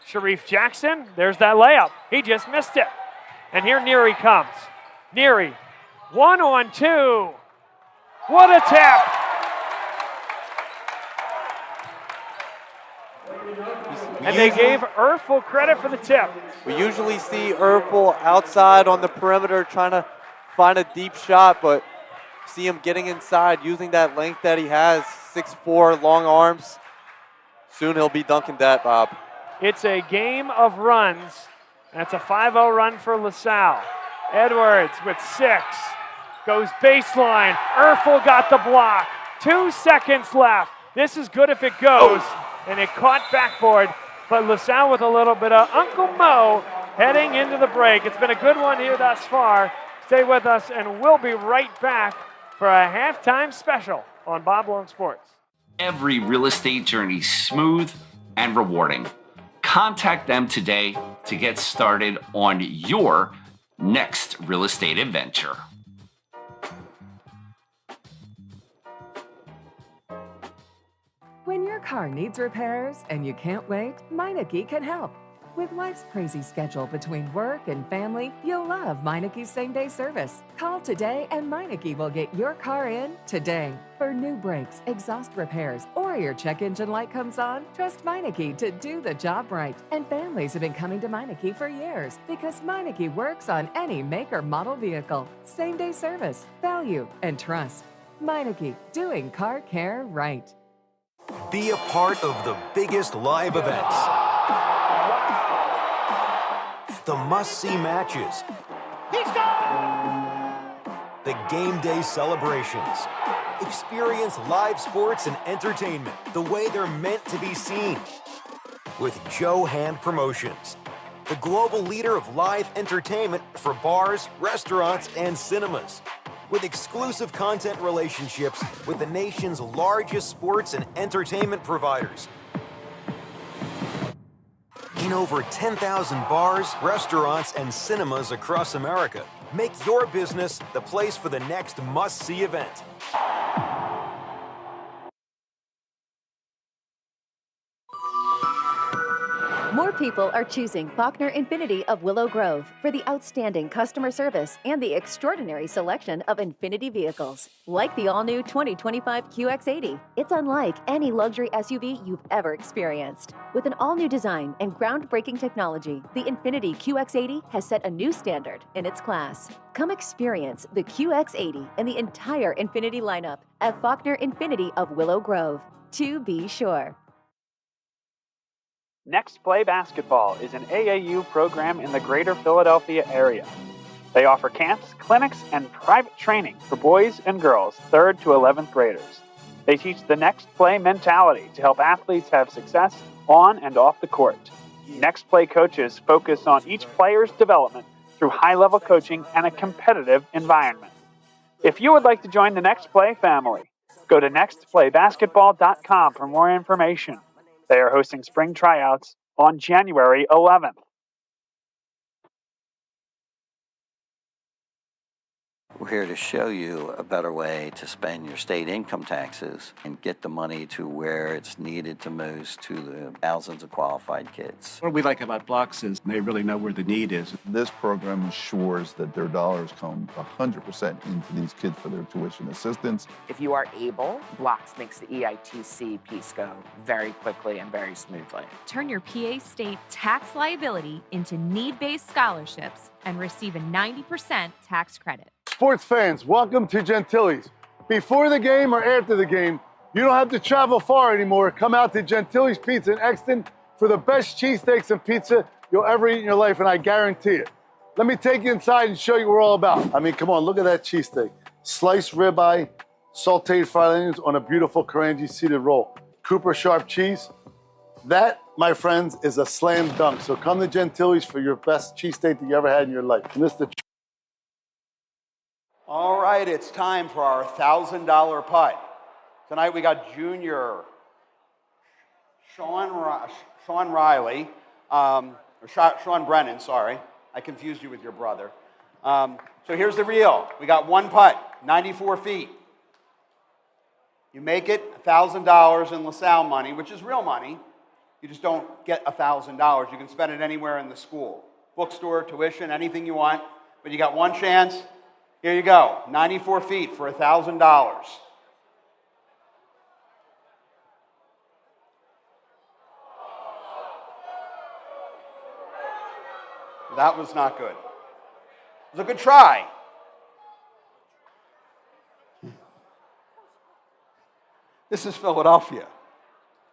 Sharif Jackson, there's that layup. He just missed it. And here Neary comes. Neary, 1-on-2. What a tap. And they gave Erfel credit for the tip. We usually see Erfel outside on the perimeter trying to find a deep shot, but see him getting inside, using that length that he has, 6'4", long arms. Soon he'll be dunking that, Bob. It's a game of runs. That's a 5-0 run for LaSalle. Edwards with 6. Goes baseline. Erfel got the block. 2 seconds left. This is good if it goes. And it caught backboard. But LaSalle with a little bit of Uncle Mo heading into the break. It's been a good one here thus far. Stay with us, and we'll be right back for a halftime special on Bob Long Sports. Every real estate journey is smooth and rewarding. Contact them today to get started on your next real estate adventure. When your car needs repairs and you can't wait, Meineke can help. With life's crazy schedule between work and family, you'll love Meineke's same-day service. Call today and Meineke will get your car in today. For new brakes, exhaust repairs, or your check engine light comes on, trust Meineke to do the job right. And families have been coming to Meineke for years because Meineke works on any make or model vehicle. Same-day service, value, and trust. Meineke, doing car care right. Be a part of the biggest live events. The must-see matches. The game day celebrations. Experience live sports and entertainment the way they're meant to be seen. With Joe Hand Promotions, the global leader of live entertainment for bars, restaurants, and cinemas. With exclusive content relationships with the nation's largest sports and entertainment providers. In over 10,000 bars, restaurants, and cinemas across America. Make your business the place for the next must-see event. More people are choosing Faulkner Infiniti of Willow Grove for the outstanding customer service and the extraordinary selection of Infiniti vehicles. Like the all-new 2025 QX80, it's unlike any luxury SUV you've ever experienced. With an all-new design and groundbreaking technology, the Infiniti QX80 has set a new standard in its class. Come experience the QX80 and the entire Infiniti lineup at Faulkner Infiniti of Willow Grove. To be sure. Next Play Basketball is an AAU program in the greater Philadelphia area. They offer camps, clinics, and private training for boys and girls, 3rd to 11th graders. They teach the next play mentality to help athletes have success on and off the court. Next Play coaches focus on each player's development through high-level coaching and a competitive environment. If you would like to join the Next Play family, go to nextplaybasketball.com for more information. They are hosting spring tryouts on January 11th. We're here to show you a better way to spend your state income taxes and get the money to where it's needed to most to the thousands of qualified kids. What we like about Blocks is they really know where the need is. This program ensures that their dollars come 100% into these kids for their tuition assistance. If you are able, Blocks makes the EITC piece go very quickly and very smoothly. Turn your PA State tax liability into need-based scholarships and receive a 90% tax credit. Sports fans, welcome to Gentili's. Before the game or after the game, you don't have to travel far anymore. Come out to Gentili's Pizza in Exton for the best cheesesteaks and pizza you'll ever eat in your life, and I guarantee it. Let me take you inside and show you what we're all about. I mean, come on, look at that cheesesteak. Sliced ribeye, sauteed fried onions on a beautiful Karanji seeded roll. Cooper sharp cheese. That, my friends, is a slam dunk. So come to Gentili's for your best cheesesteak that you ever had in your life. Mr. All right, it's time for our $1,000 putt. Tonight we got junior Sean Brennan, sorry. I confused you with your brother. So here's the reel. We got one putt, 94 feet. You make it $1,000 in LaSalle money, which is real money. You just don't get $1,000. You can spend it anywhere in the school. Bookstore, tuition, anything you want. But you got one chance. Here you go, 94 feet for $1,000. That was not good. It was a good try. This is Philadelphia.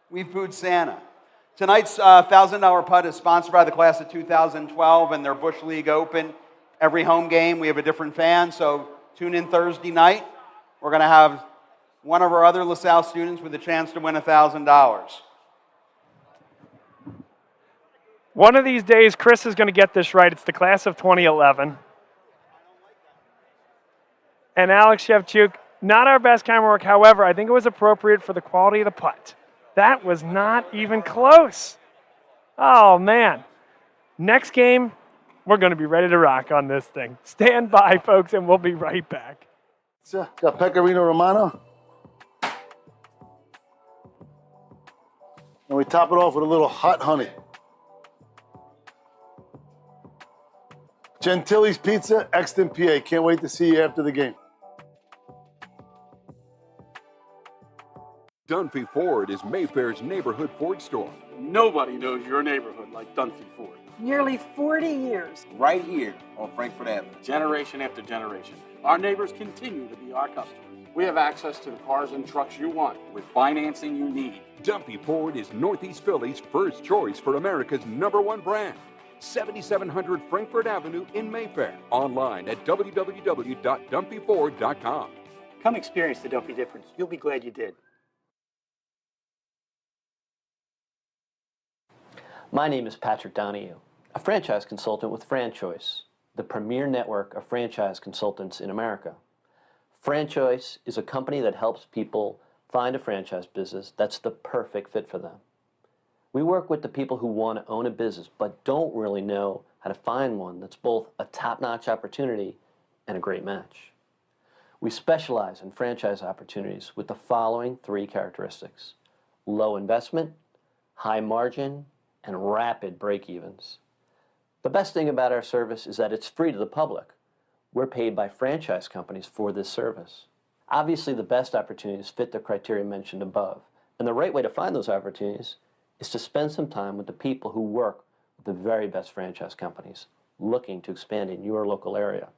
We've booed Santa. Tonight's $1,000 putt is sponsored by the class of 2012 and their Bush League Open. Every home game, we have a different fan, so tune in Thursday night. We're going to have one of our other LaSalle students with a chance to win $1,000. One of these days, Chris is going to get this right. It's the class of 2011. And Alex Shevchuk, not our best camera work. However, I think it was appropriate for the quality of the putt. That was not even close. Oh, man. Next game, we're going to be ready to rock on this thing. Stand by, folks, and we'll be right back. Got Pecorino Romano. And we top it off with a little hot honey. Gentili's Pizza, Exton, PA. Can't wait to see you after the game. Dunphy Ford is Mayfair's neighborhood Ford store. Nobody knows your neighborhood like Dunphy Ford. Nearly 40 years. Right here on Frankfurt Avenue. Generation after generation. Our neighbors continue to be our customers. We have access to the cars and trucks you want with financing you need. Dumpy Ford is Northeast Philly's first choice for America's #1 brand. 7700 Frankfurt Avenue in Mayfair. Online at www.dumpyford.com. Come experience the Dumpy difference. You'll be glad you did. My name is Patrick Donahue, a franchise consultant with FranChoice, the premier network of franchise consultants in America. FranChoice is a company that helps people find a franchise business that's the perfect fit for them. We work with the people who want to own a business but don't really know how to find one that's both a top-notch opportunity and a great match. We specialize in franchise opportunities with the following 3 characteristics: low investment, high margin, and rapid break-evens. The best thing about our service is that it's free to the public. We're paid by franchise companies for this service. Obviously, the best opportunities fit the criteria mentioned above, and the right way to find those opportunities is to spend some time with the people who work with the very best franchise companies looking to expand in your local area.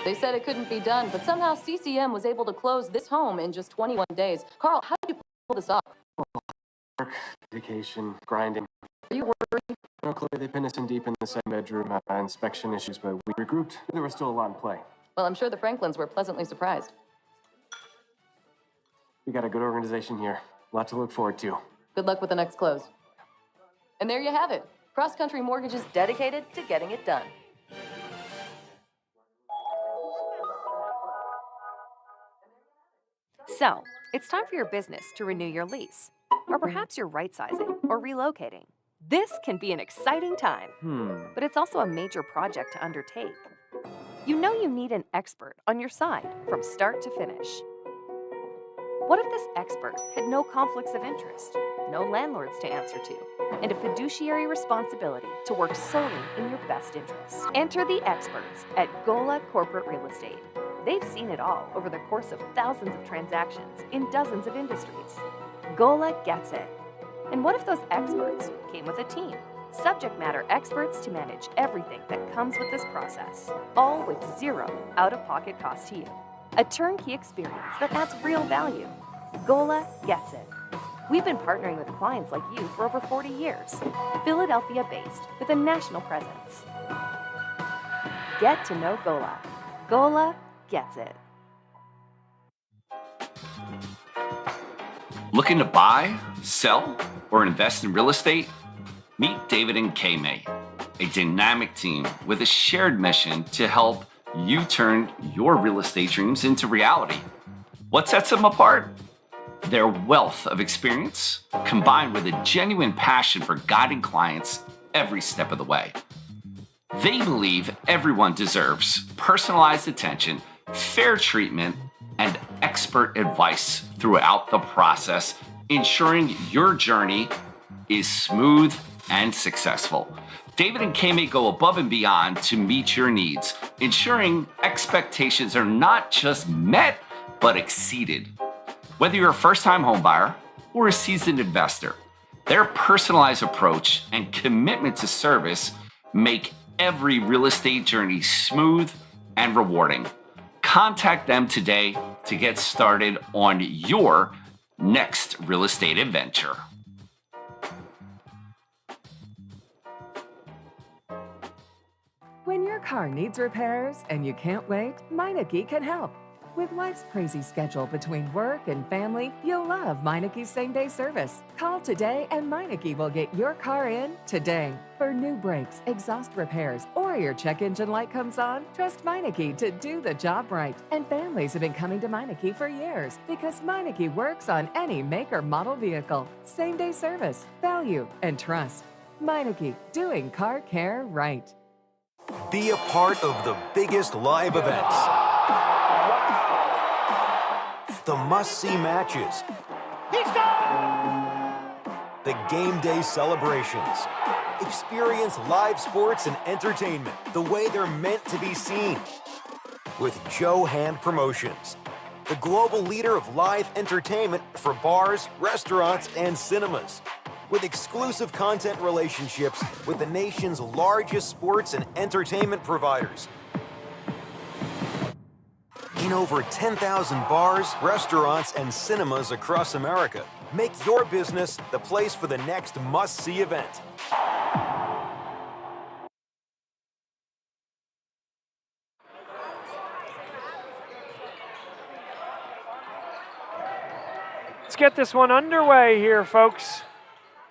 They said it couldn't be done, but somehow CCM was able to close this home in just 21 days. Carl, how did you pull this off? Work, dedication, grinding. Are you worried? No, Chloe, they pinned us in deep in the same bedroom, inspection issues, but we regrouped. There was still a lot in play. Well, I'm sure the Franklins were pleasantly surprised. We got a good organization here. A lot to look forward to. Good luck with the next close. And there you have it. Cross Country Mortgages dedicated to getting it done. So, it's time for your business to renew your lease. Or perhaps you're right-sizing or relocating. This can be an exciting time, but it's also a major project to undertake. You know you need an expert on your side from start to finish. What if this expert had no conflicts of interest, no landlords to answer to, and a fiduciary responsibility to work solely in your best interests? Enter the experts at Gola Corporate Real Estate. They've seen it all over the course of thousands of transactions in dozens of industries. Gola gets it. And what if those experts came with a team? Subject matter experts to manage everything that comes with this process, all with zero out-of-pocket cost to you. A turnkey experience that adds real value. Gola gets it. We've been partnering with clients like you for over 40 years, Philadelphia-based with a national presence. Get to know Gola. Gola gets it. Looking to buy, sell, or invest in real estate? Meet David and Kay, a dynamic team with a shared mission to help you turn your real estate dreams into reality. What sets them apart? Their wealth of experience combined with a genuine passion for guiding clients every step of the way. They believe everyone deserves personalized attention, fair treatment, and expert advice throughout the process, ensuring your journey is smooth and successful. David and Kay go above and beyond to meet your needs, ensuring expectations are not just met, but exceeded. Whether you're a first-time homebuyer or a seasoned investor, their personalized approach and commitment to service make every real estate journey smooth and rewarding. Contact them today to get started on your next real estate adventure. When your car needs repairs and you can't wait, Meineke can help. With life's crazy schedule between work and family, you'll love Meineke's same-day service. Call today and Meineke will get your car in today. For new brakes, exhaust repairs, or your check engine light comes on, trust Meineke to do the job right. And families have been coming to Meineke for years because Meineke works on any make or model vehicle. Same-day service, value, and trust. Meineke, doing car care right. Be a part of the biggest live events. The must-see matches. The game day celebrations. Experience live sports and entertainment the way they're meant to be seen. With Joe Hand Promotions, the global leader of live entertainment for bars, restaurants, and cinemas. with exclusive content relationships with the nation's largest sports and entertainment providers. In over 10,000 bars, restaurants, and cinemas across America, make your business the place for the next must-see event. Let's get this one underway here, folks.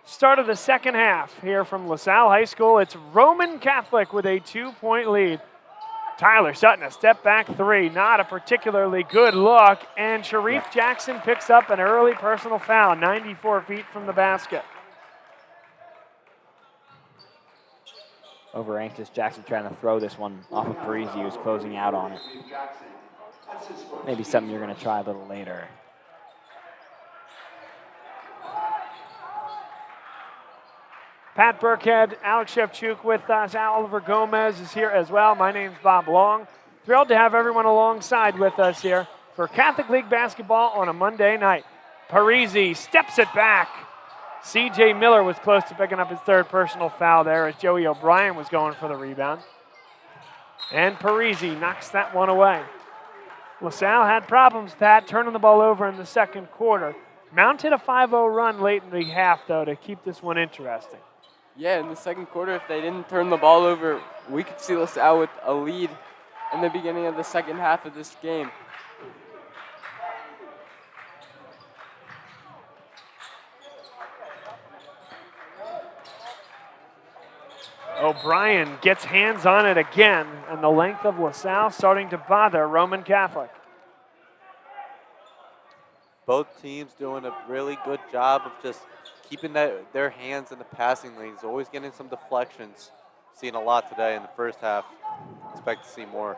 Start of the second half here from LaSalle High School. It's Roman Catholic with a 2-point lead. Tyler Sutton, a step back three, not a particularly good look, and Sharif Jackson picks up an early personal foul, 94 feet from the basket. Over anxious Jackson trying to throw this one off of Parisi, who's closing out on it. Maybe something you're going to try a little later. Pat Burkhead, Alex Shevchuk with us. Oliver Gomez is here as well. My name's Bob Long. Thrilled to have everyone alongside with us here for Catholic League basketball on a Monday night. Parisi steps it back. C.J. Miller was close to picking up his third personal foul there as Joey O'Brien was going for the rebound. And Parisi knocks that one away. LaSalle had problems, Pat, turning the ball over in the second quarter. Mounted a 5-0 run late in the half, though, to keep this one interesting. Yeah, in the second quarter, if they didn't turn the ball over, we could see LaSalle with a lead in the beginning of the second half of this game. O'Brien gets hands on it again, and the length of LaSalle starting to bother Roman Catholic. Both teams doing a really good job of just keeping their hands in the passing lanes, always getting some deflections. Seen a lot today in the first half. Expect to see more.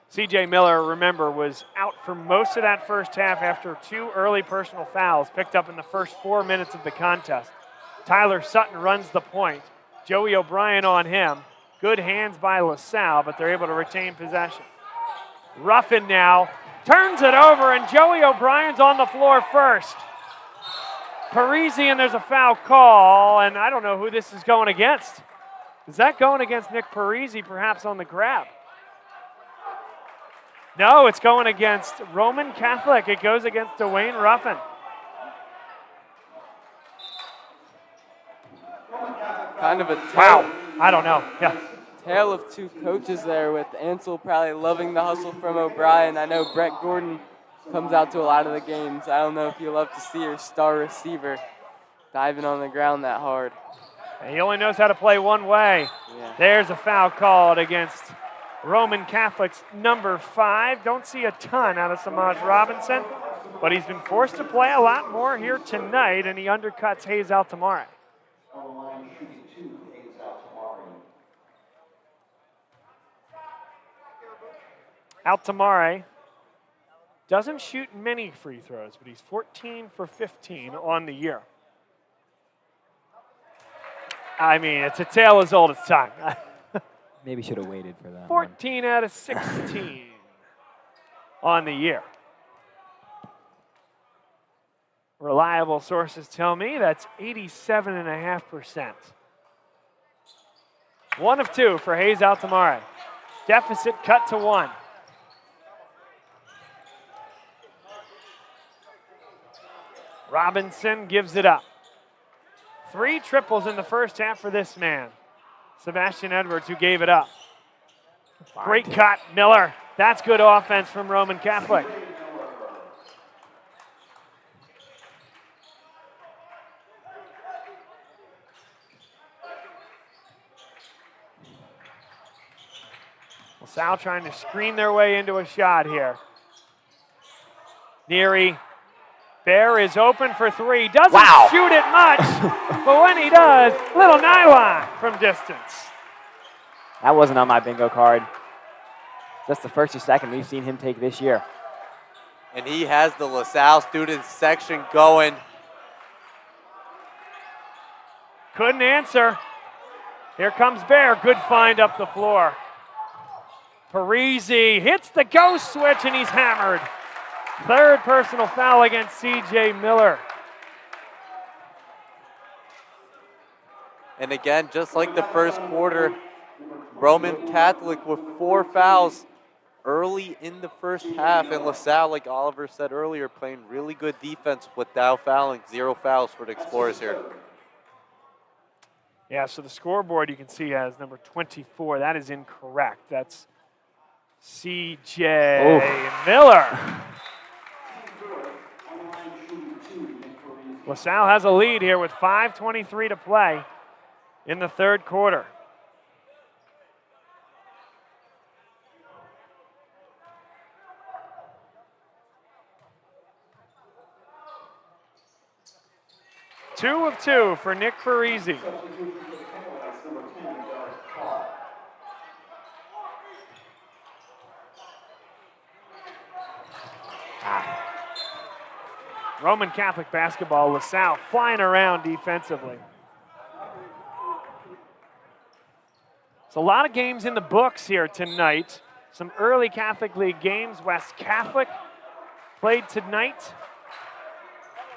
C.J. Miller, remember, was out for most of that first half after two early personal fouls picked up in the first 4 minutes of the contest. Tyler Sutton runs the point. Joey O'Brien on him. Good hands by LaSalle, but they're able to retain possession. Ruffin now turns it over, and Joey O'Brien's on the floor first. Parisi, and there's a foul call, and I don't know who this is going against. Is that going against Nick Parisi, perhaps on the grab? No, it's going against Roman Catholic. It goes against Dwayne Ruffin. Kind of a tale. Wow, I don't know, yeah. Tale of two coaches there, with Ansel probably loving the hustle from O'Brien. I know Brett Gordon comes out to a lot of the games. I don't know if you love to see your star receiver diving on the ground that hard. And he only knows how to play one way. Yeah. There's a foul called against Roman Catholic's number 5. Don't see a ton out of Samaj Robinson, but he's been forced to play a lot more here tonight, and he undercuts Hayes Altamare. Altamare doesn't shoot many free throws, but he's 14 for 15 on the year. I mean, it's a tale as old as time. Maybe should have waited for that. 14 out of 16 on the year. Reliable sources tell me that's 87.5%. 1 of 2 for Hayes Altamare. Deficit cut to 1. Robinson gives it up. 3 triples in the first half for this man, Sebastian Edwards, who gave it up. Great cut, Miller. That's good offense from Roman Catholic. LaSalle trying to screen their way into a shot here. Neary. Bear is open for 3. Doesn't shoot it much, but when he does, little nylon from distance. That wasn't on my bingo card. That's the first or second we've seen him take this year. And he has the LaSalle students section going. Couldn't answer. Here comes Bear. Good find up the floor. Parisi hits the ghost switch, and he's hammered. Third personal foul against C.J. Miller. And again, just like the first quarter, Roman Catholic with 4 fouls early in the first half. And LaSalle, like Oliver said earlier, playing really good defense without fouling. 0 fouls for the Explorers here. Yeah, so the scoreboard you can see has number 24. That is incorrect. That's C.J. Miller. LaSalle has a lead here with 5:23 to play in the third quarter. Two of 2 for Nick Parisi. Roman Catholic basketball, LaSalle flying around defensively. So a lot of games in the books here tonight. Some early Catholic League games. West Catholic played tonight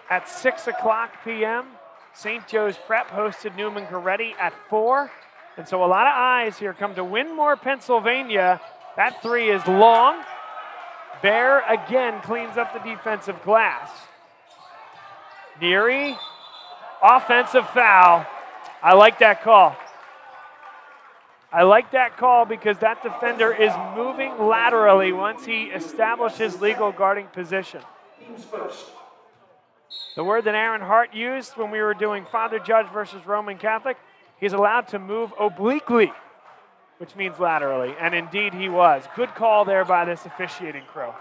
at 6 o'clock p.m. St. Joe's Prep hosted Newman Goretti at 4. And so a lot of eyes here come to Winmore, Pennsylvania. That 3 is long. Bear again cleans up the defensive glass. Neary, offensive foul. I like that call. I like that call because that defender is moving laterally once he establishes legal guarding position. The word that Aaron Hart used when we were doing Father Judge versus Roman Catholic, he's allowed to move obliquely, which means laterally, and indeed he was. Good call there by this officiating crew.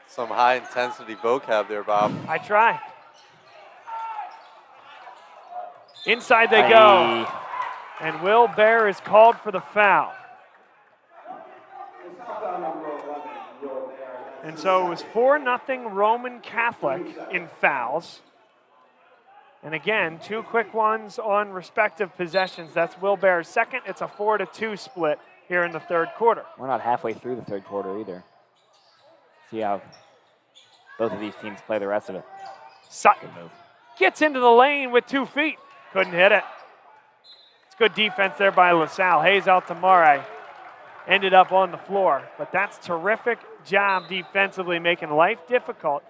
Some high-intensity vocab there, Bob. I try. Inside they go. And Will Bear is called for the foul. And so it was 4-0 Roman Catholic in fouls. And again, 2 quick ones on respective possessions. That's Will Bear's second. It's a 4-2 split here in the third quarter. We're not halfway through the third quarter either. See how both of these teams play the rest of it. Sutton gets into the lane with 2 feet. Couldn't hit it. It's good defense there by LaSalle. Hayes Altamare ended up on the floor. But that's terrific job defensively, making life difficult.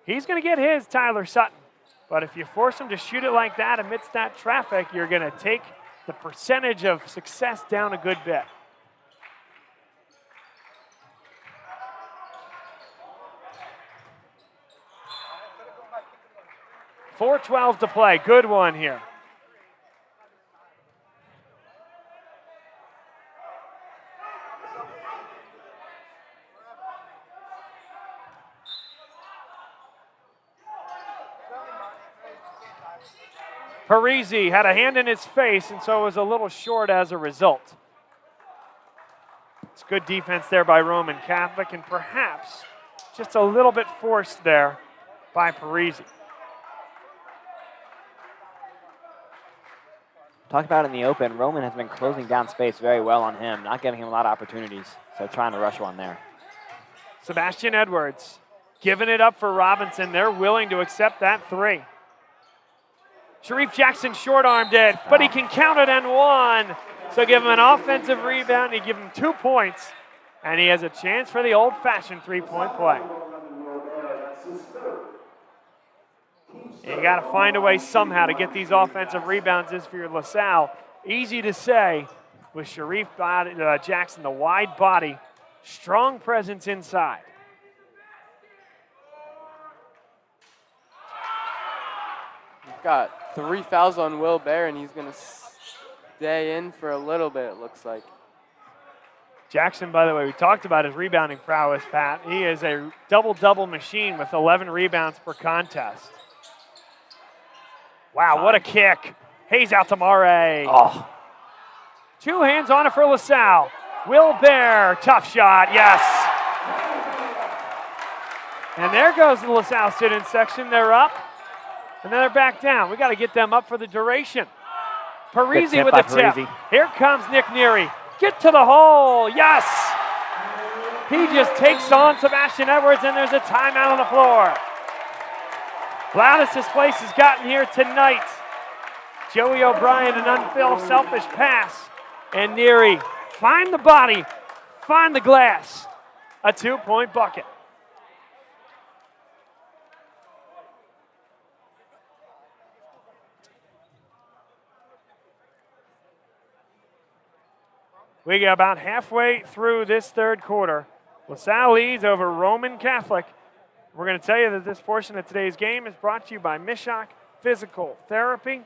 He's going to get his, Tyler Sutton. But if you force him to shoot it like that amidst that traffic, you're going to take the percentage of success down a good bit. .412 to play. Good one here. Parisi had a hand in his face, and so was a little short as a result. It's good defense there by Roman Catholic, and perhaps just a little bit forced there by Parisi. Talk about in the open, Roman has been closing down space very well on him, not giving him a lot of opportunities, so trying to rush one there. Sebastian Edwards giving it up for Robinson. They're willing to accept that 3. Sharif Jackson short-armed it, but he can count it and 1. So give him an offensive rebound, you give him 2 points, and he has a chance for the old-fashioned 3-point play. You got to find a way somehow to get these offensive rebounds. This for your LaSalle. Easy to say with Sharif Jackson, the wide body, strong presence inside. We've got 3 fouls on Will Bear, and he's going to stay in for a little bit, it looks like. Jackson, by the way, we talked about his rebounding prowess, Pat. He is a double-double machine with 11 rebounds per contest. Wow, what a kick. Hayes Altamare. Oh. 2 hands on it for LaSalle. Will Bear, tough shot, yes. And there goes the LaSalle student section. They're up, and then they're back down. We got to get them up for the duration. Parisi with the tip. Here comes Nick Neary. Get to the hole, yes. He just takes on Sebastian Edwards, and there's a timeout on the floor. Loudest this place has gotten here tonight. Joey O'Brien, an unfilled selfish pass. And Neary, find the body, find the glass. A 2-point bucket. We get about halfway through this third quarter. LaSalle leads over Roman Catholic. We're going to tell you that this portion of today's game is brought to you by Mishak Physical Therapy,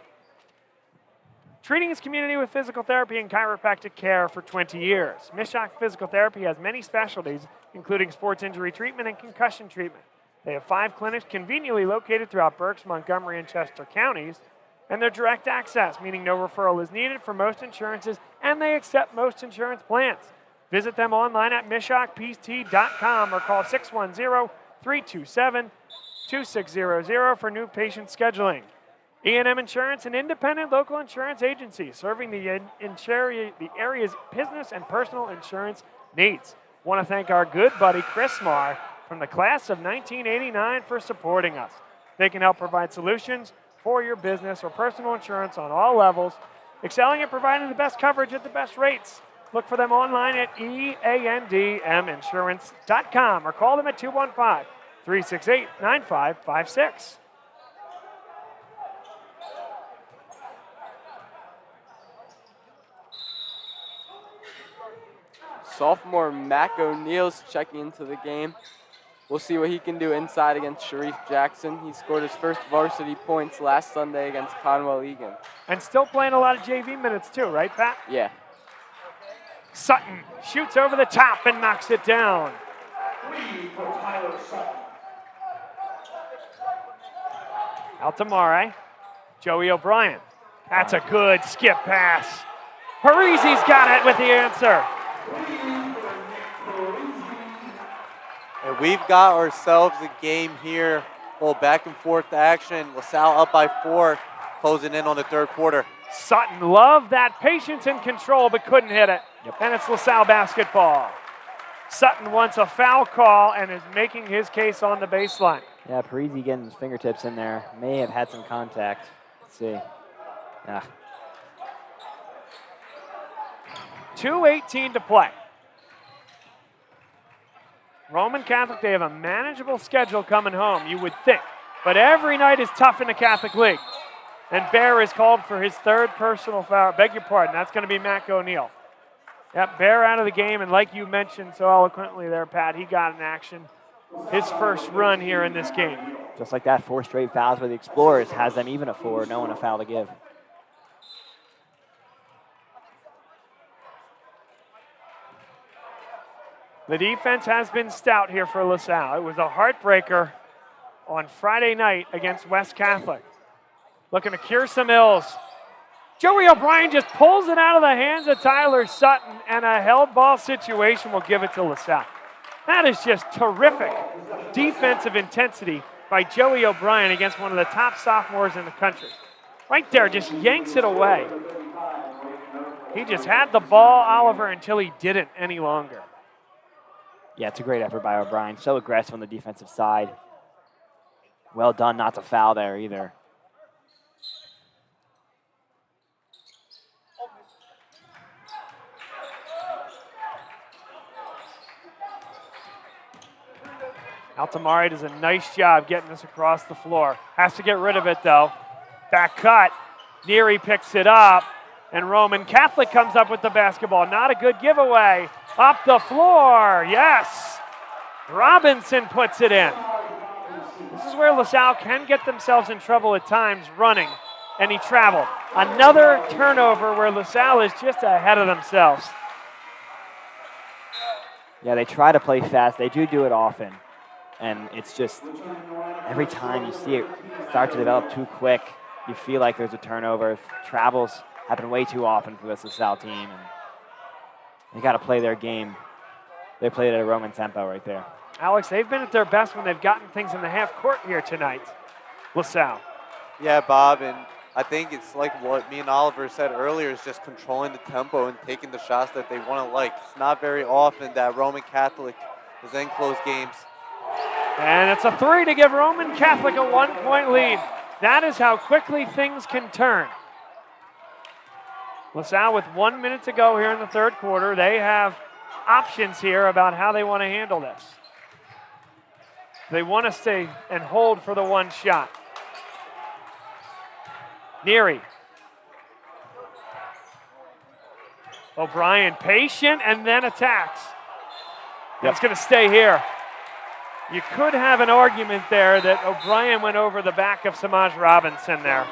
treating its community with physical therapy and chiropractic care for 20 years. Mishak Physical Therapy has many specialties, including sports injury treatment and concussion treatment. They have 5 clinics conveniently located throughout Berks, Montgomery, and Chester counties, and they're direct access, meaning no referral is needed for most insurances, and they accept most insurance plans. Visit them online at mishakpt.com or call 610-327-2600 for new patient scheduling. E&M Insurance, an independent local insurance agency serving the area's business and personal insurance needs. Want to thank our good buddy Chris Marr from the class of 1989 for supporting us. They can help provide solutions for your business or personal insurance on all levels, excelling at providing the best coverage at the best rates. Look for them online at eandminsurance.com or call them at 215-368-9556. Sophomore Mac O'Neill's checking into the game. We'll see what he can do inside against Sharif Jackson. He scored his first varsity points last Sunday against Conwell Egan. And still playing a lot of JV minutes too, right, Pat? Yeah. Sutton shoots over the top and knocks it down. Altamare, Joey O'Brien. That's a good skip pass. Parisi's got it with the answer. And we've got ourselves a game here. A little back and forth action. LaSalle up by 4, closing in on the third quarter. Sutton loved that patience and control, but couldn't hit it. And it's LaSalle basketball. Sutton wants a foul call and is making his case on the baseline. Yeah, Parisi getting his fingertips in there. May have had some contact. Let's see. Yeah. 2:18 to play. Roman Catholic, they have a manageable schedule coming home, you would think. But every night is tough in the Catholic League. And Bear is called for his third personal foul. Beg your pardon, that's going to be Mac O'Neill. Yep, Bear out of the game, and like you mentioned so eloquently there, Pat, he got in action. His first run here in this game. Just like that, 4 straight fouls for the Explorers has them even at 4, no one a foul to give. The defense has been stout here for LaSalle. It was a heartbreaker on Friday night against West Catholic. Looking to cure some ills. Joey O'Brien just pulls it out of the hands of Tyler Sutton, and a held ball situation will give it to LaSalle. That is just terrific defensive intensity by Joey O'Brien against one of the top sophomores in the country. Right there, just yanks it away. He just had the ball, Oliver, until he didn't any longer. Yeah, it's a great effort by O'Brien. So aggressive on the defensive side. Well done not to foul there either. Altamare does a nice job getting this across the floor. Has to get rid of it, though. Back cut. Neary picks it up, and Roman Catholic comes up with the basketball. Not a good giveaway. Up the floor, yes. Robinson puts it in. This is where LaSalle can get themselves in trouble at times running, and he traveled. Another turnover where LaSalle is just ahead of themselves. Yeah, they try to play fast. They do it often. And it's just every time you see it start to develop too quick, you feel like there's a turnover. Travels happen way too often for this LaSalle team. And they got to play their game. They played at a Roman tempo right there. Alex, they've been at their best when they've gotten things in the half court here tonight. LaSalle. Yeah, Bob, and I think it's like what me and Oliver said earlier, is just controlling the tempo and taking the shots that they want to like. It's not very often that Roman Catholic is in close games. And it's a 3 to give Roman Catholic a 1-point lead. That is how quickly things can turn. LaSalle with 1 minute to go here in the third quarter. They have options here about how they want to handle this. They want to stay and hold for the one shot. Neary. O'Brien patient and then attacks. That's going to stay here. You could have an argument there that O'Brien went over the back of Samaj Robinson there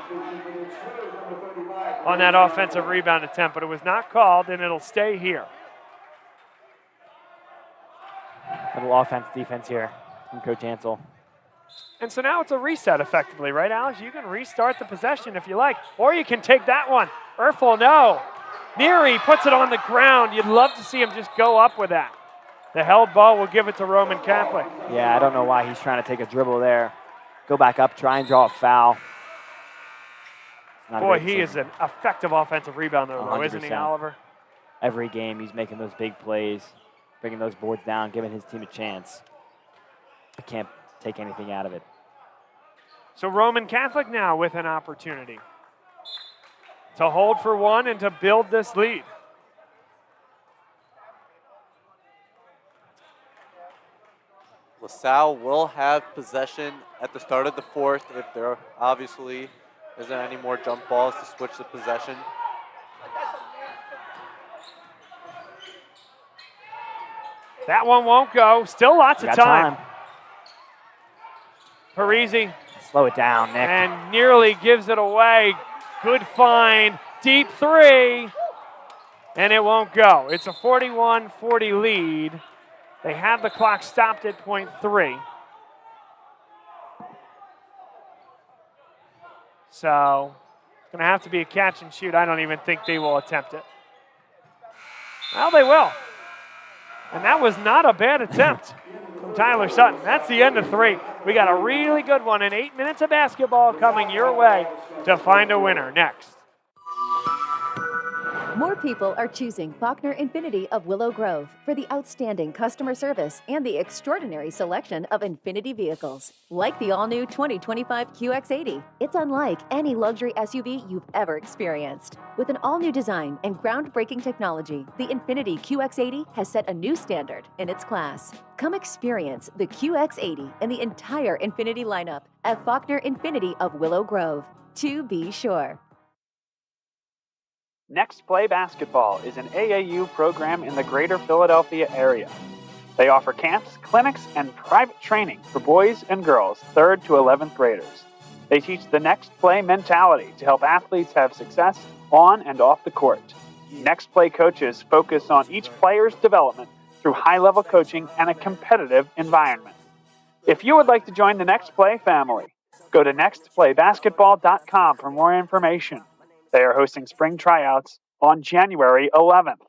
on that offensive rebound attempt, but it was not called, and it'll stay here. Little offense, defense here from Coach Ansel. And so now it's a reset effectively, right, Alex? You can restart the possession if you like, or you can take that one. Erfel, no. Neary puts it on the ground. You'd love to see him just go up with that. The held ball will give it to Roman Catholic. Yeah, I don't know why he's trying to take a dribble there. Go back up, try and draw a foul. Boy, he is an effective offensive rebounder, though, isn't he, Oliver? Every game he's making those big plays, bringing those boards down, giving his team a chance. I can't take anything out of it. So Roman Catholic now with an opportunity to hold for one and to build this lead. LaSalle will have possession at the start of the fourth if there obviously isn't any more jump balls to switch the possession. That one won't go. Still lots of time. Parisi. Slow it down, Nick. And nearly gives it away. Good find. Deep three. And it won't go. It's a 41-40 lead. They have the clock stopped at point 3. So it's going to have to be a catch and shoot. I don't even think they will attempt it. Well, they will. And that was not a bad attempt from Tyler Sutton. That's the end of 3. We got a really good one in 8 minutes of basketball coming your way to find a winner next. More people are choosing Faulkner Infiniti of Willow Grove for the outstanding customer service and the extraordinary selection of Infiniti vehicles. Like the all-new 2025 QX80, it's unlike any luxury SUV you've ever experienced. With an all-new design and groundbreaking technology, the Infiniti QX80 has set a new standard in its class. Come experience the QX80 and the entire Infiniti lineup at Faulkner Infiniti of Willow Grove. To be sure. Next Play Basketball is an AAU program in the greater Philadelphia area. They offer camps, clinics, and private training for boys and girls 3rd to 11th graders. They teach the Next Play mentality to help athletes have success on and off the court. Next Play coaches focus on each player's development through high-level coaching and a competitive environment. If you would like to join the Next Play family, go to nextplaybasketball.com for more information. They are hosting spring tryouts on January 11th.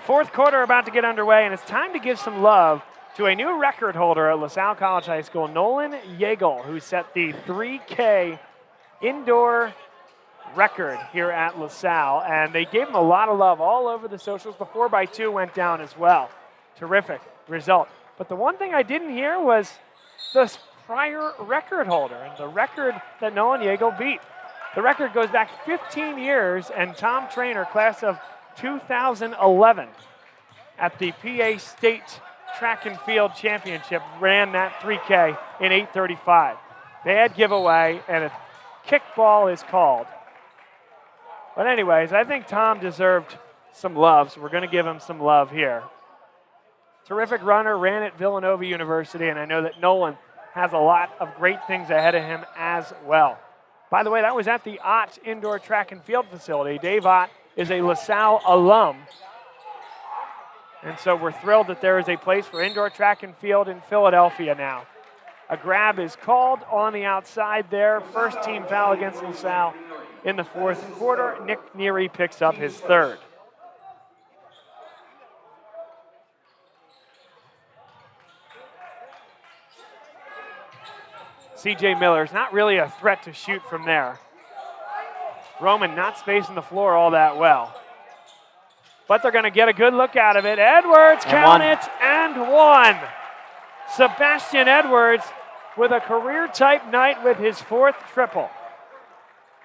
Fourth quarter about to get underway, and it's time to give some love to a new record holder at LaSalle College High School, Nolan Yeagle, who set the 3K indoor record here at LaSalle. And they gave him a lot of love all over the socials. The 4x2 went down as well. Terrific result. But the one thing I didn't hear was the prior record holder and the record that Nolan Yeagle beat. The record goes back 15 years, and Tom Trainer, class of 2011, at the PA State Track and Field Championship, ran that 3K in 8:35. Bad giveaway, and a kickball is called. But anyways, I think Tom deserved some love, so we're going to give him some love here. Terrific runner, ran at Villanova University, and I know that Nolan has a lot of great things ahead of him as well. By the way, that was at the Ott Indoor Track and Field Facility. Dave Ott is a LaSalle alum. And so we're thrilled that there is a place for indoor track and field in Philadelphia now. A grab is called on the outside there. First team foul against LaSalle in the fourth quarter. Nick Neary picks up his 3rd. C.J. Miller's not really a threat to shoot from there. Roman not spacing the floor all that well. But they're going to get a good look out of it. Edwards, count it, and one. Sebastian Edwards with a career-type night with his 4th triple.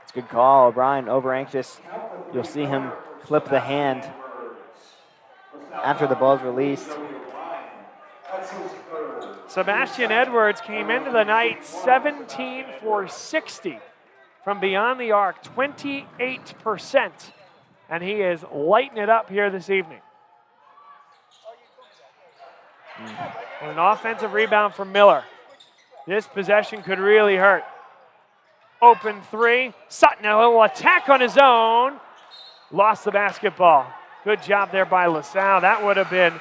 It's a good call. O'Brien over anxious. You'll see him flip the hand after the ball's released. Sebastian Edwards came into the night 17 for 60 from beyond the arc, 28%. And he is lighting it up here this evening. An offensive rebound from Miller. This possession could really hurt. Open 3. Sutton, a little attack on his own. Lost the basketball. Good job there by LaSalle. That would have been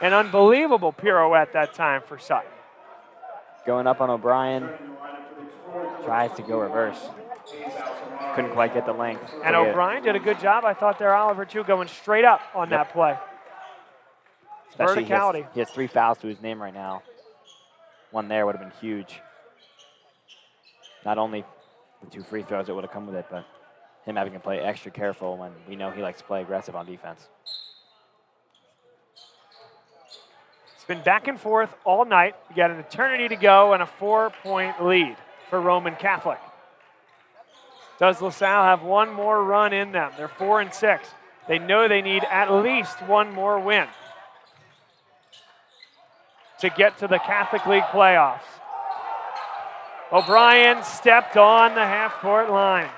an unbelievable pirouette that time for Sutton. Going up on O'Brien. Tries to go reverse. Couldn't quite get the length. And O'Brien did a good job. I thought there, Oliver, too, going straight up on that play. Especially verticality. He has 3 fouls to his name right now. One there would have been huge. Not only the 2 free throws that would have come with it, but him having to play extra careful when we know he likes to play aggressive on defense. It's been back and forth all night. You got an eternity to go and a 4-point lead for Roman Catholic. Does LaSalle have one more run in them? They're 4 and 6. They know they need at least one more win to get to the Catholic League playoffs. O'Brien stepped on the half-court line.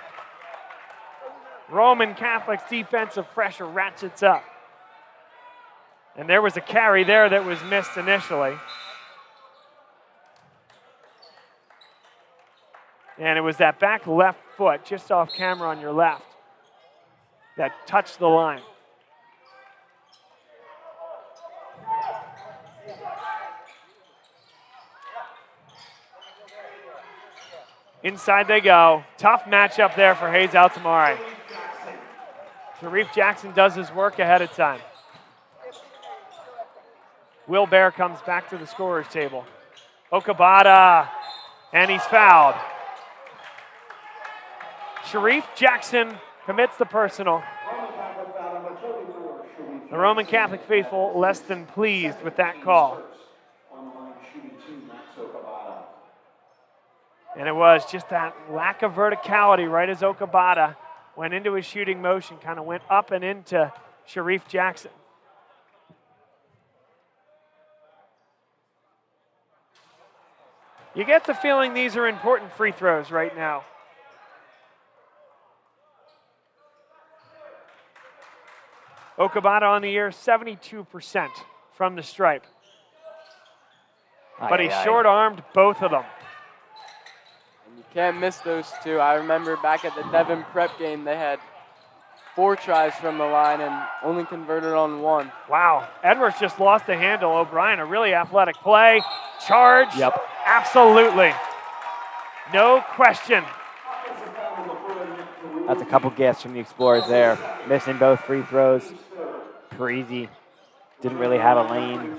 Roman Catholic's defensive pressure ratchets up. And there was a carry there that was missed initially. And it was that back left foot, just off camera on your left, that touched the line. Inside they go. Tough matchup there for Hayes Altamare. Sharif Jackson does his work ahead of time. Will Bear comes back to the scorer's table. Okabata, and he's fouled. Sharif Jackson commits the personal. The Roman Catholic faithful less than pleased with that call. And it was just that lack of verticality right as Okabata went into his shooting motion, kind of went up and into Sharif Jackson. You get the feeling these are important free throws right now. Okabata on the year, 72% from the stripe. But he short-armed both of them. And you can't miss those 2. I remember back at the Devon Prep game, they had 4 tries from the line and only converted on 1. Wow. Edwards just lost the handle. O'Brien, a really athletic play. Charge. Yep. Absolutely. No question. That's a couple gifts from the Explorers there. Missing both free throws. Parisi didn't really have a lane.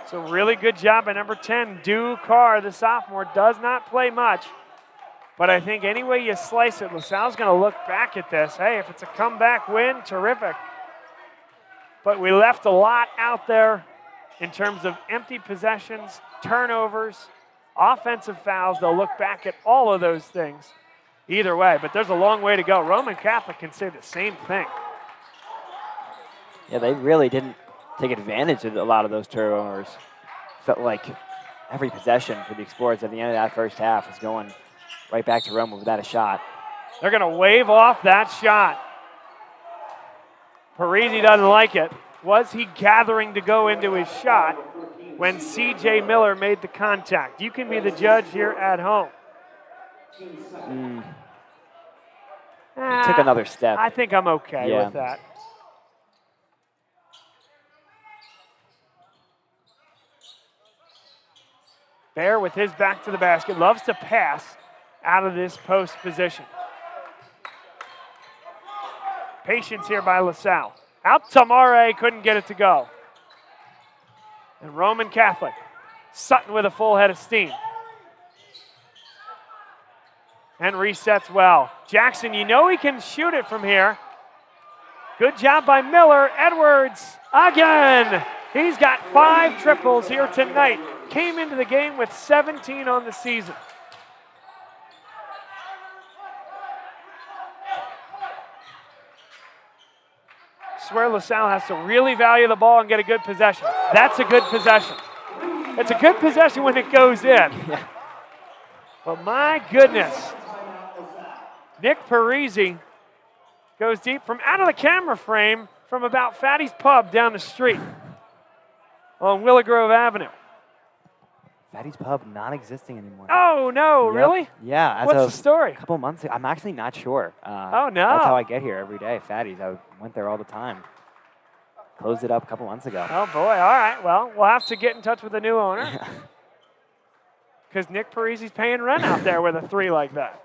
So really good job by number 10, Dew Carr, the sophomore. Does not play much. But I think any way you slice it, LaSalle's going to look back at this. Hey, if it's a comeback win, terrific. But we left a lot out there in terms of empty possessions, turnovers, offensive fouls. They'll look back at all of those things either way. But there's a long way to go. Roman Catholic can say the same thing. Yeah, they really didn't take advantage of a lot of those turnovers. Felt like every possession for the Explorers at the end of that first half is going right back to Roman without a shot. They're going to wave off that shot. Parisi doesn't like it. Was he gathering to go into his shot when C.J. Miller made the contact? You can be the judge here at home. Took another step. I think I'm okay with that. Bear with his back to the basket, loves to pass out of this post position. Patience here by LaSalle. Altamare couldn't get it to go. And Roman Catholic, Sutton with a full head of steam. and resets well. Jackson, you know he can shoot it from here. Good job by Miller. Edwards again. He's got 5 triples here tonight. Came into the game with 17 on the season. Swear LaSalle has to really value the ball and get a good possession. That's a good possession. It's a good possession when it goes in. But my goodness, Nick Parisi goes deep from out of the camera frame from about Fatty's Pub down the street on Willow Grove Avenue. Fatty's Pub non-existing anymore. Oh, no, Yep. really? Yeah. As What's of the story? A couple months ago. I'm actually not sure. Oh, no. That's how I get here every day, Fatty's. I went there all the time. Closed it up a couple months ago. Oh, boy. All right. Well, we'll have to get in touch with the new owner. Because Nick Parisi's paying rent out there with a 3 like that.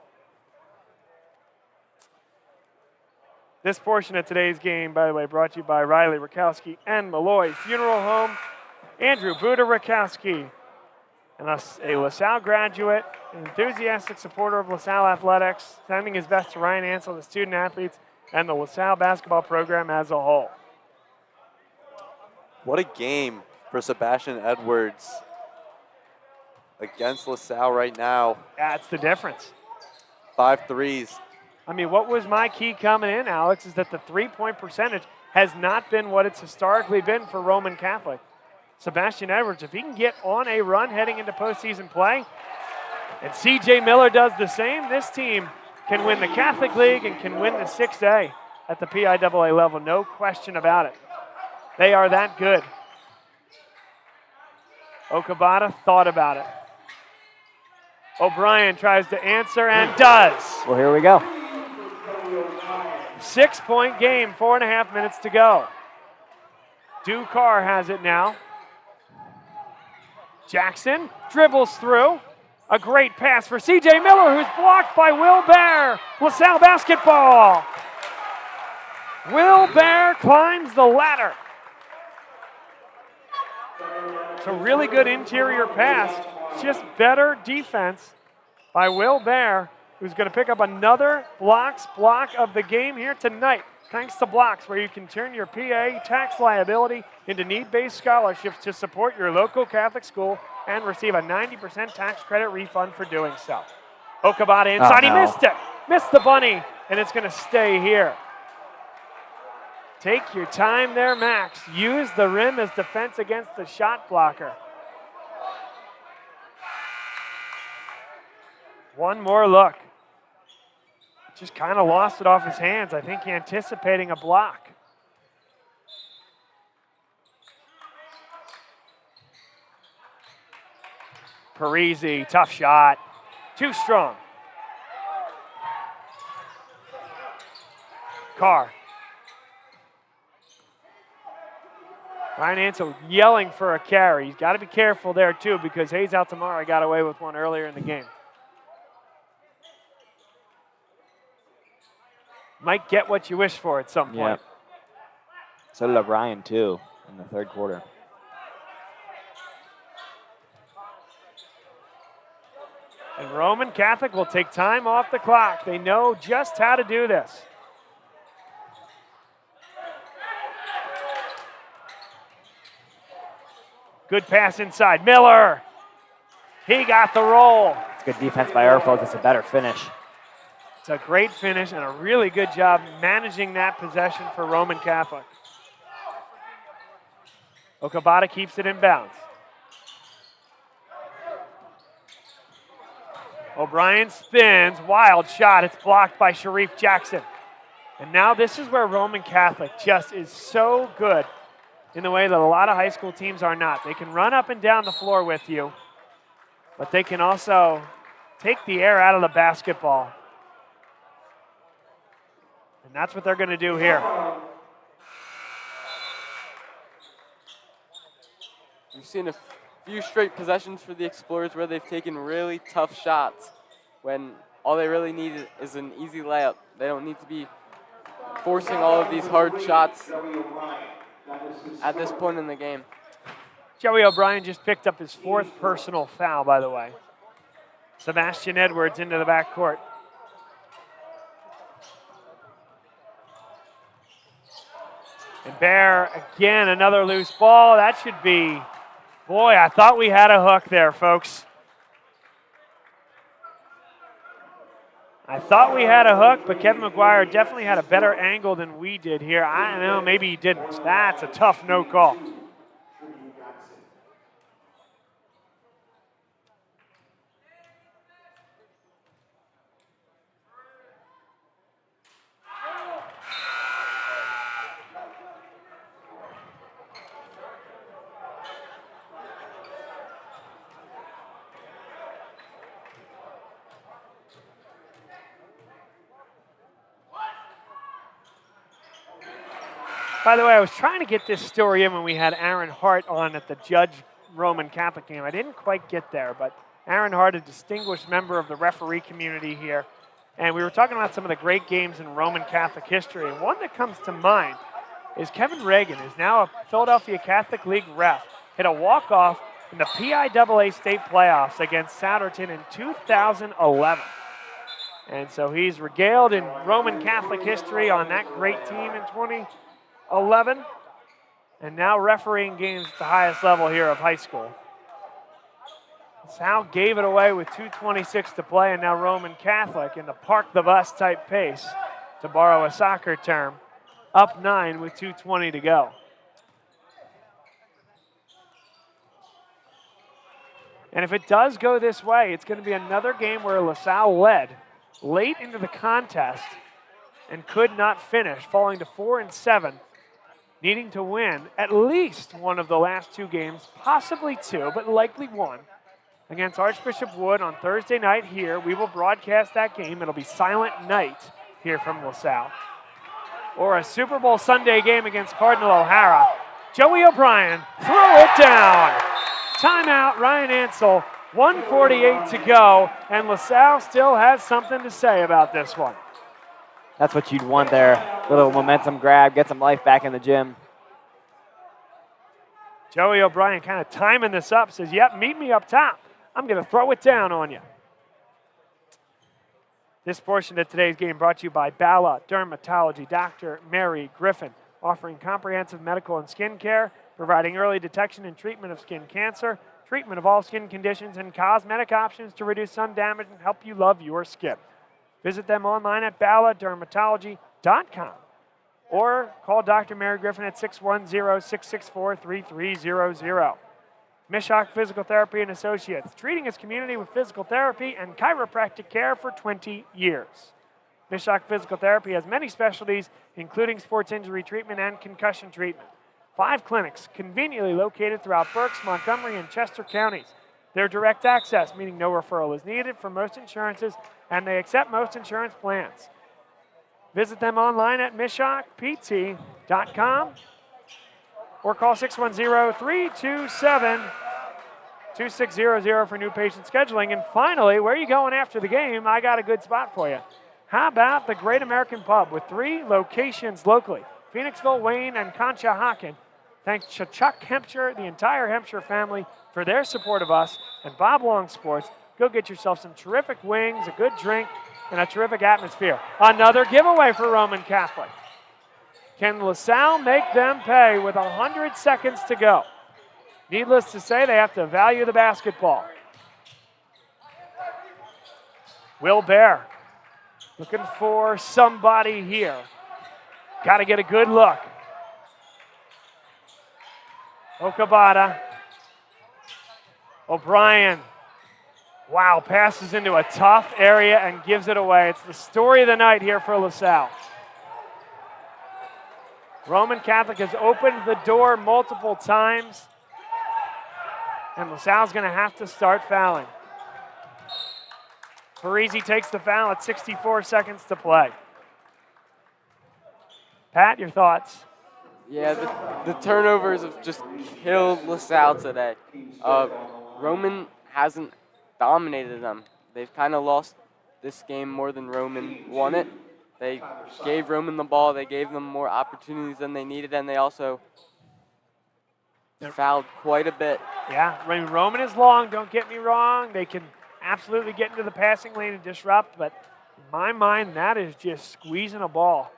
This portion of today's game, by the way, brought to you by Riley Rakowski and Malloy Funeral Home. Andrew Buda Rakowski, and a LaSalle graduate, an enthusiastic supporter of LaSalle athletics, sending his best to Ryan Ansel, the student athletes, and the LaSalle basketball program as a whole. What a game for Sebastian Edwards against LaSalle right now. That's the difference. 5 threes. I mean, what was my key coming in, Alex, is that the three-point percentage has not been what it's historically been for Roman Catholic. Sebastian Edwards, if he can get on a run heading into postseason play, and C.J. Miller does the same, this team can win the Catholic League and can win the 6A at the PIAA level, no question about it. They are that good. Okabata thought about it. O'Brien tries to answer and does. Well, here we go. 6-point game, 4.5 minutes to go. Ducar has it now. Jackson dribbles through. A great pass for C.J. Miller, who's blocked by Will Bear. LaSalle basketball. Will Bear climbs the ladder. It's a really good interior pass. Just better defense by Will Bear, who's going to pick up another block of the game here tonight. Thanks to Blocks, where you can turn your PA tax liability into need-based scholarships to support your local Catholic school and receive a 90% tax credit refund for doing so. Okabata inside, Oh, no. He missed it. Missed the bunny, and it's going to stay here. Take your time there, Max. Use the rim as defense against the shot blocker. One more look. Just kind of lost it off his hands. I think anticipating a block. Parisi, tough shot. Too strong. Carr. Ryan Ansel yelling for a carry. He's got to be careful there too, because Hayes Altamara got away with one earlier in the game. Might get what you wish for at some point. Yep. So did O'Brien, too, in the third quarter. And Roman Catholic will take time off the clock. They know just how to do this. Good pass inside. Miller. He got the roll. It's good defense by our folks. It's a better finish. It's a great finish and a really good job managing that possession for Roman Catholic. Okabata keeps it in bounds. O'Brien spins, wild shot. It's blocked by Sharif Jackson. And now this is where Roman Catholic just is so good in the way that a lot of high school teams are not. They can run up and down the floor with you, but they can also take the air out of the basketball. And that's what they're going to do here. We've seen a few straight possessions for the Explorers where they've taken really tough shots when all they really need is an easy layup. They don't need to be forcing all of these hard shots at this point in the game. Joey O'Brien just picked up his 4th personal foul, by the way. Sebastian Edwards into the backcourt. And Bear, again, another loose ball. That should be, boy, I thought we had a hook there, folks. I thought we had a hook, but Kevin McGuire definitely had a better angle than we did here. I don't know, maybe he didn't. That's a tough no call. By the way, I was trying to get this story in when we had Aaron Hart on at the Judge Roman Catholic game. I didn't quite get there, but Aaron Hart, a distinguished member of the referee community here, and we were talking about some of the great games in Roman Catholic history. And one that comes to mind is Kevin Reagan, who's now a Philadelphia Catholic League ref, hit a walk-off in the PIAA state playoffs against Souderton in 2011. And so he's regaled in Roman Catholic history on that great team in 2011, and now refereeing games at the highest level here of high school. Salle gave it away with 2:26 to play, and now Roman Catholic in the park the bus type pace, to borrow a soccer term, up 9 with 2:20 to go. And if it does go this way, it's going to be another game where LaSalle led late into the contest and could not finish, falling to 4-7, needing to win at least one of the last two games, possibly two, but likely one, against Archbishop Wood on Thursday night here. We will broadcast that game. It'll be silent night here from LaSalle. Or a Super Bowl Sunday game against Cardinal O'Hara. Joey O'Brien, throw it down. Timeout, Ryan Ansell, 1:48 to go, and LaSalle still has something to say about this one. That's what you'd want there. Little momentum grab, get some life back in the gym. Joey O'Brien kind of timing this up, says, yep, meet me up top. I'm going to throw it down on you. This portion of today's game brought to you by Bala Dermatology, Dr. Mary Griffin, offering comprehensive medical and skin care, providing early detection and treatment of skin cancer, treatment of all skin conditions, and cosmetic options to reduce sun damage and help you love your skin. Visit them online at baladermatology.com or call Dr. Mary Griffin at 610-664-3300. Mishak Physical Therapy and Associates, treating his community with physical therapy and chiropractic care for 20 years. Mishak Physical Therapy has many specialties, including sports injury treatment and concussion treatment. 5 clinics conveniently located throughout Berks, Montgomery, and Chester counties. They're direct access, meaning no referral is needed for most insurances, and they accept most insurance plans. Visit them online at mishakpt.com or call 610-327-2600 for new patient scheduling. And finally, where are you going after the game? I got a good spot for you. How about the Great American Pub with 3 locations locally? Phoenixville, Wayne, and Conshohocken. Thanks to Chuck Hempshire, the entire Hempshire family, for their support of us, and Bob Long Sports. Go get yourself some terrific wings, a good drink, and a terrific atmosphere. Another giveaway for Roman Catholic. Can LaSalle make them pay with 100 seconds to go? Needless to say, they have to value the basketball. Will Bear looking for somebody here. Got to get a good look. Okabata. O'Brien. Wow, passes into a tough area and gives it away. It's the story of the night here for LaSalle. Roman Catholic has opened the door multiple times, and LaSalle's going to have to start fouling. Parisi takes the foul at 64 seconds to play. Pat, your thoughts? Yeah, the turnovers have just killed LaSalle today. Roman hasn't dominated them. They've kind of lost this game more than Roman won it. They gave Roman the ball. They gave them more opportunities than they needed, and they also fouled quite a bit. Yeah, I mean, Roman is long, don't get me wrong. They can absolutely get into the passing lane and disrupt, but in my mind, that is just squeezing a ball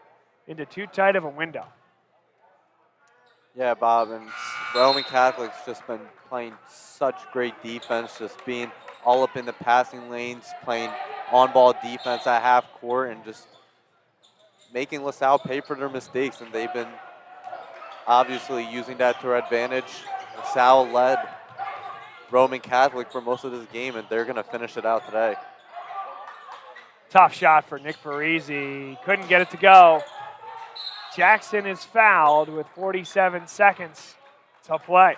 into too tight of a window. Yeah, Bob, and Roman Catholic's just been playing such great defense, just being all up in the passing lanes, playing on-ball defense at half court, and just making LaSalle pay for their mistakes, and they've been obviously using that to their advantage. LaSalle led Roman Catholic for most of this game, and they're going to finish it out today. Tough shot for Nick Parisi. Couldn't get it to go. Jackson is fouled with 47 seconds to play.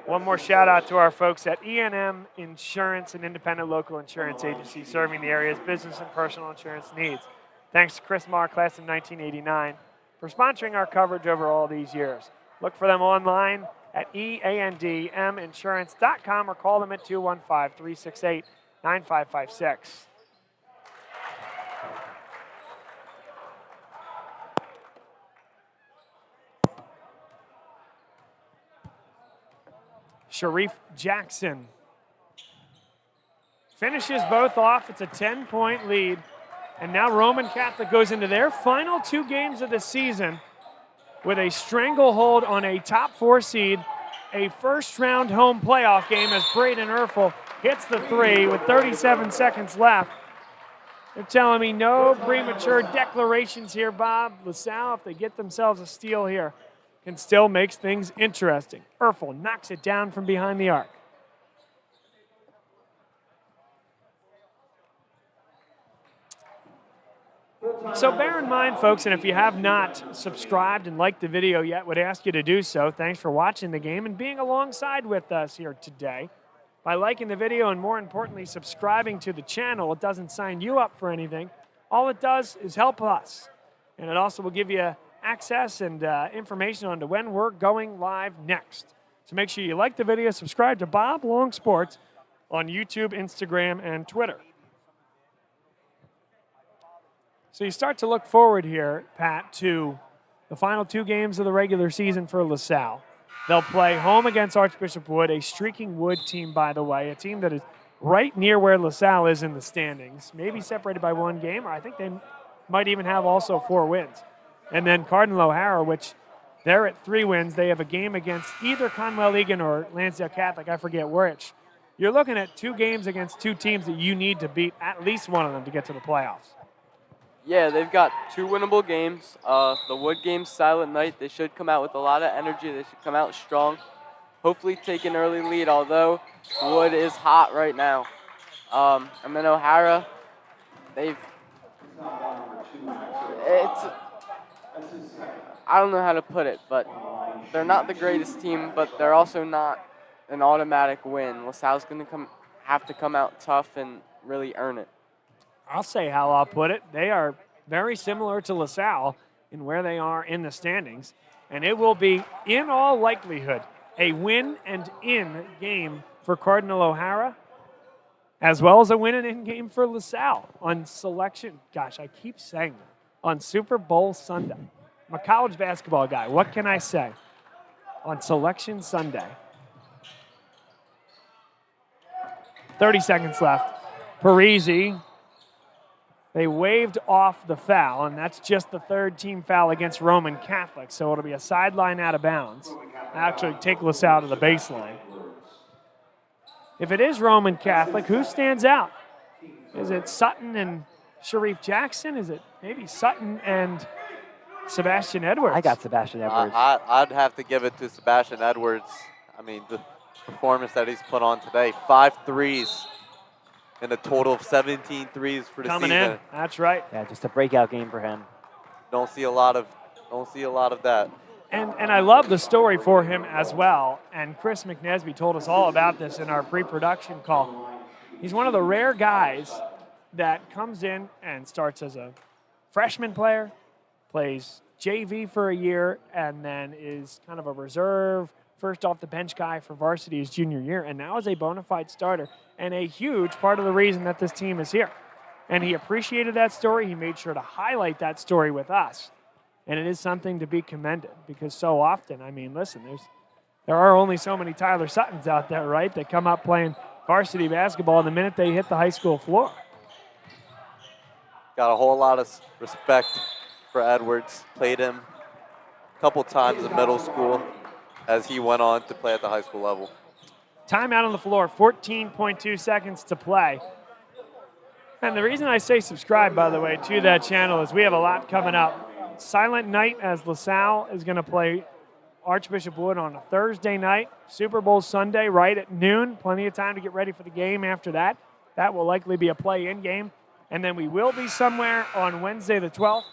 One more shout out to our folks at E&M Insurance, an independent local insurance agency serving the area's business and personal insurance needs. Thanks to Chris Marr, class of 1989, for sponsoring our coverage over all these years. Look for them online at eandminsurance.com or call them at 215-368-9556. Sharif Jackson finishes both off. It's a 10-point lead. And now Roman Catholic goes into their final 2 games of the season with a stranglehold on a top 4 seed, a first-round home playoff game as Braden Erfel hits the 3 with 37 seconds left. They're telling me no premature declarations here, Bob. LaSalle, if they get themselves a steal here, can still make things interesting. Erfel knocks it down from behind the arc. So bear in mind, folks, and if you have not subscribed and liked the video yet, would ask you to do so. Thanks for watching the game and being alongside with us here today. By liking the video and, more importantly, subscribing to the channel, it doesn't sign you up for anything. All it does is help us. And it also will give you access and information on to when we're going live next. So make sure you like the video, subscribe to Bob Long Sports on YouTube, Instagram, and Twitter. So you start to look forward here, Pat, to the final 2 games of the regular season for LaSalle. They'll play home against Archbishop Wood, a streaking Wood team, by the way, a team that is right near where LaSalle is in the standings, maybe separated by 1 game, or I think they might even have also 4 wins. And then Cardinal O'Hara, which they're at 3 wins. They have a game against either Conwell Egan or Lansdale Catholic, I forget which. You're looking at 2 games against 2 teams that you need to beat at least one of them to get to the playoffs. Yeah, they've got 2 winnable games. The Wood game's silent night. They should come out with a lot of energy. They should come out strong. Hopefully take an early lead, although Wood is hot right now. And then O'Hara, I don't know how to put it, but they're not the greatest team, but they're also not an automatic win. LaSalle's going to have to come out tough and really earn it. I'll say how I'll put it. They are very similar to LaSalle in where they are in the standings, and it will be, in all likelihood, a win and in game for Cardinal O'Hara, as well as a win and in game for LaSalle on selection. Gosh, I keep saying that. On Super Bowl Sunday. I'm a college basketball guy. What can I say? On Selection Sunday. 30 seconds left. Parisi. They waved off the foul, and that's just the 3rd team foul against Roman Catholic, so it'll be a sideline out of bounds. Actually take LaSalle to the baseline. If it is Roman Catholic, who stands out? Is it Sutton and Sharif Jackson? Is it maybe Sutton and Sebastian Edwards? I got Sebastian Edwards. I'd have to give it to Sebastian Edwards. I mean, the performance that he's put on today, 5 threes and a total of 17 threes for the Coming season. in, that's right. Yeah, just a breakout game for him. Don't see a lot of that. And I love the story for him as well. And Chris McNesby told us all about this in our pre-production call. He's one of the rare guys that comes in and starts as a freshman player, plays JV for a year, and then is kind of a reserve, first off the bench guy for varsity his junior year, and now is a bona fide starter and a huge part of the reason that this team is here. And he appreciated that story. He made sure to highlight that story with us. And it is something to be commended because so often, I mean, listen, there are only so many Tyler Suttons out there, right, that come up playing varsity basketball the minute they hit the high school floor. Got a whole lot of respect for Edwards. Played him a couple times in middle school as he went on to play at the high school level. Timeout on the floor, 14.2 seconds to play. And the reason I say subscribe, by the way, to that channel is we have a lot coming up. Silent night as LaSalle is going to play Archbishop Wood on a Thursday night. Super Bowl Sunday right at noon. Plenty of time to get ready for the game after that. That will likely be a play-in game. And then we will be somewhere on Wednesday the 12th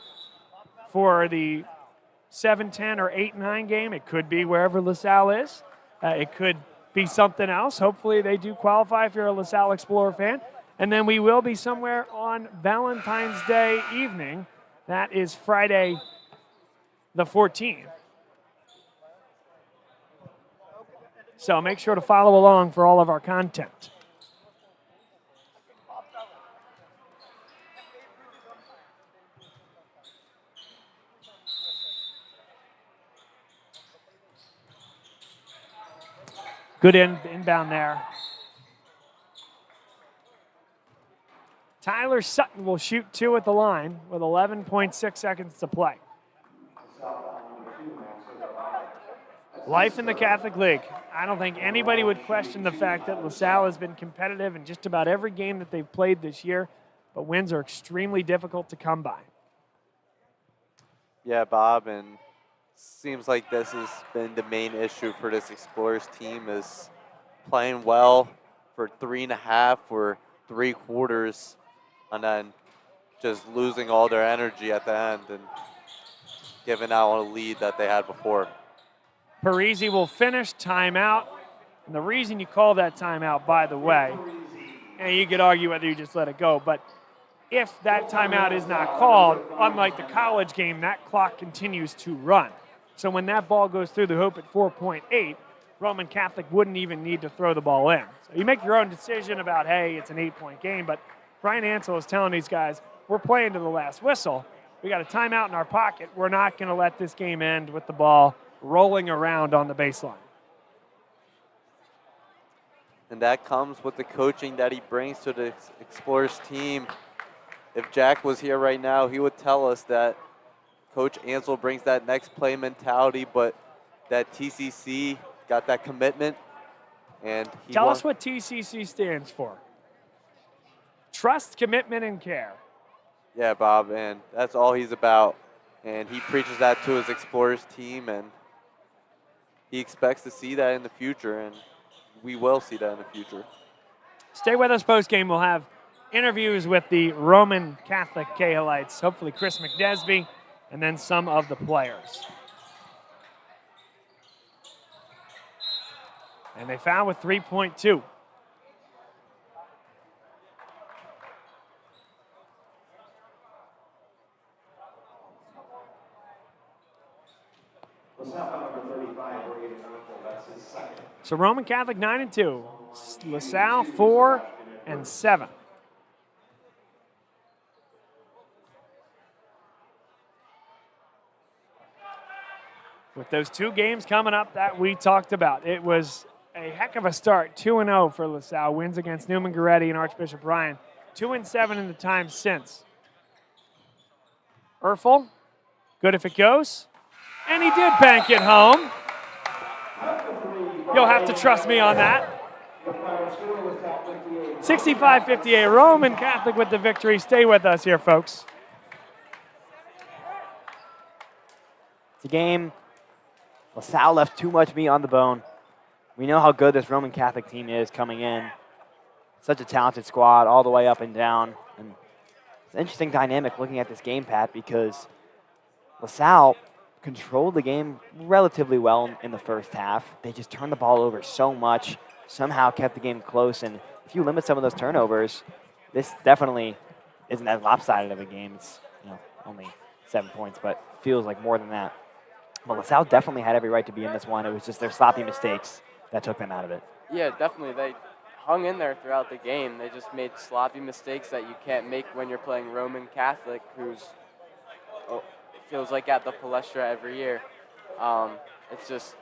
for the 7-10 or 8-9 game. It could be wherever LaSalle is. It could be something else. Hopefully they do qualify if you're a LaSalle Explorer fan. And then we will be somewhere on Valentine's Day evening. That is Friday the 14th. So make sure to follow along for all of our content. Good inbound there. Tyler Sutton will shoot 2 at the line with 11.6 seconds to play. Life in the Catholic League. I don't think anybody would question the fact that LaSalle has been competitive in just about every game that they've played this year, but wins are extremely difficult to come by. Yeah, Bob, and seems like this has been the main issue for this Explorers team is playing well for 3.5 or 3 quarters and then just losing all their energy at the end and giving out a lead that they had before. Parisi will finish timeout. And the reason you call that timeout, by the way, and you could argue whether you just let it go, but if that timeout is not called, unlike the college game, that clock continues to run. So when that ball goes through the hoop at 4.8, Roman Catholic wouldn't even need to throw the ball in. So you make your own decision about, hey, it's an 8-point game, but Brian Ansel is telling these guys, we're playing to the last whistle. We got a timeout in our pocket. We're not going to let this game end with the ball rolling around on the baseline. And that comes with the coaching that he brings to the Explorers team. If Jack was here right now, he would tell us that Coach Ansel brings that next play mentality, but that TCC got that commitment. And tell us what TCC stands for. Trust, commitment, and care. Yeah, Bob, and that's all he's about. And he preaches that to his Explorers team, and he expects to see that in the future, and we will see that in the future. Stay with us post-game. We'll have interviews with the Roman Catholic Cahalites, hopefully Chris McDesby, and then some of the players. And they foul with 3.2. So Roman Catholic 9-2, LaSalle 4-7. With those 2 games coming up that we talked about, it was a heck of a start. 2-0 for LaSalle, wins against Newman Goretti and Archbishop Ryan. 2-7 in the time since. Erfel, good if it goes. And he did bank it home. You'll have to trust me on that. 65-58, Roman Catholic with the victory. Stay with us here, folks. It's a game. LaSalle left too much meat on the bone. We know how good this Roman Catholic team is coming in. Such a talented squad all the way up and down. And it's an interesting dynamic looking at this game, Pat, because LaSalle controlled the game relatively well in the first half. They just turned the ball over so much, somehow kept the game close. And if you limit some of those turnovers, this definitely isn't as lopsided of a game. It's only 7 points, but feels like more than that. But LaSalle definitely had every right to be in this one. It was just their sloppy mistakes that took them out of it. Yeah, definitely. They hung in there throughout the game. They just made sloppy mistakes that you can't make when you're playing Roman Catholic, who's feels like at the Palestra every year. It's just,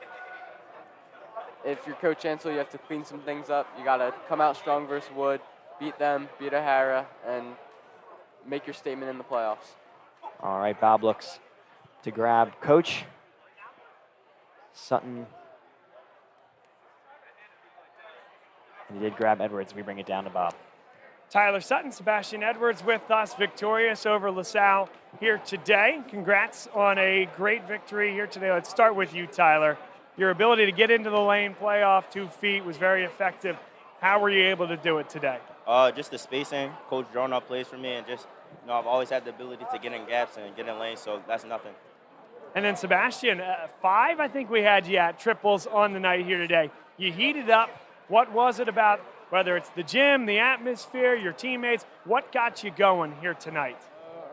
if you're Coach Ansel, you have to clean some things up. You got to come out strong versus Wood, beat them, beat O'Hara, and make your statement in the playoffs. All right, Bob looks to grab Coach. Sutton. And he did grab Edwards. We bring it down to Bob. Tyler Sutton, Sebastian Edwards with us, victorious over LaSalle here today. Congrats on a great victory here today. Let's start with you, Tyler. Your ability to get into the lane, play off 2 feet was very effective. How were you able to do it today? Just the spacing. Coach drawing up plays for me, and just, I've always had the ability to get in gaps and get in lanes, so that's nothing. And then Sebastian, 5, I think we had you at triples on the night here today. You heated up. What was it about, whether it's the gym, the atmosphere, your teammates, what got you going here tonight?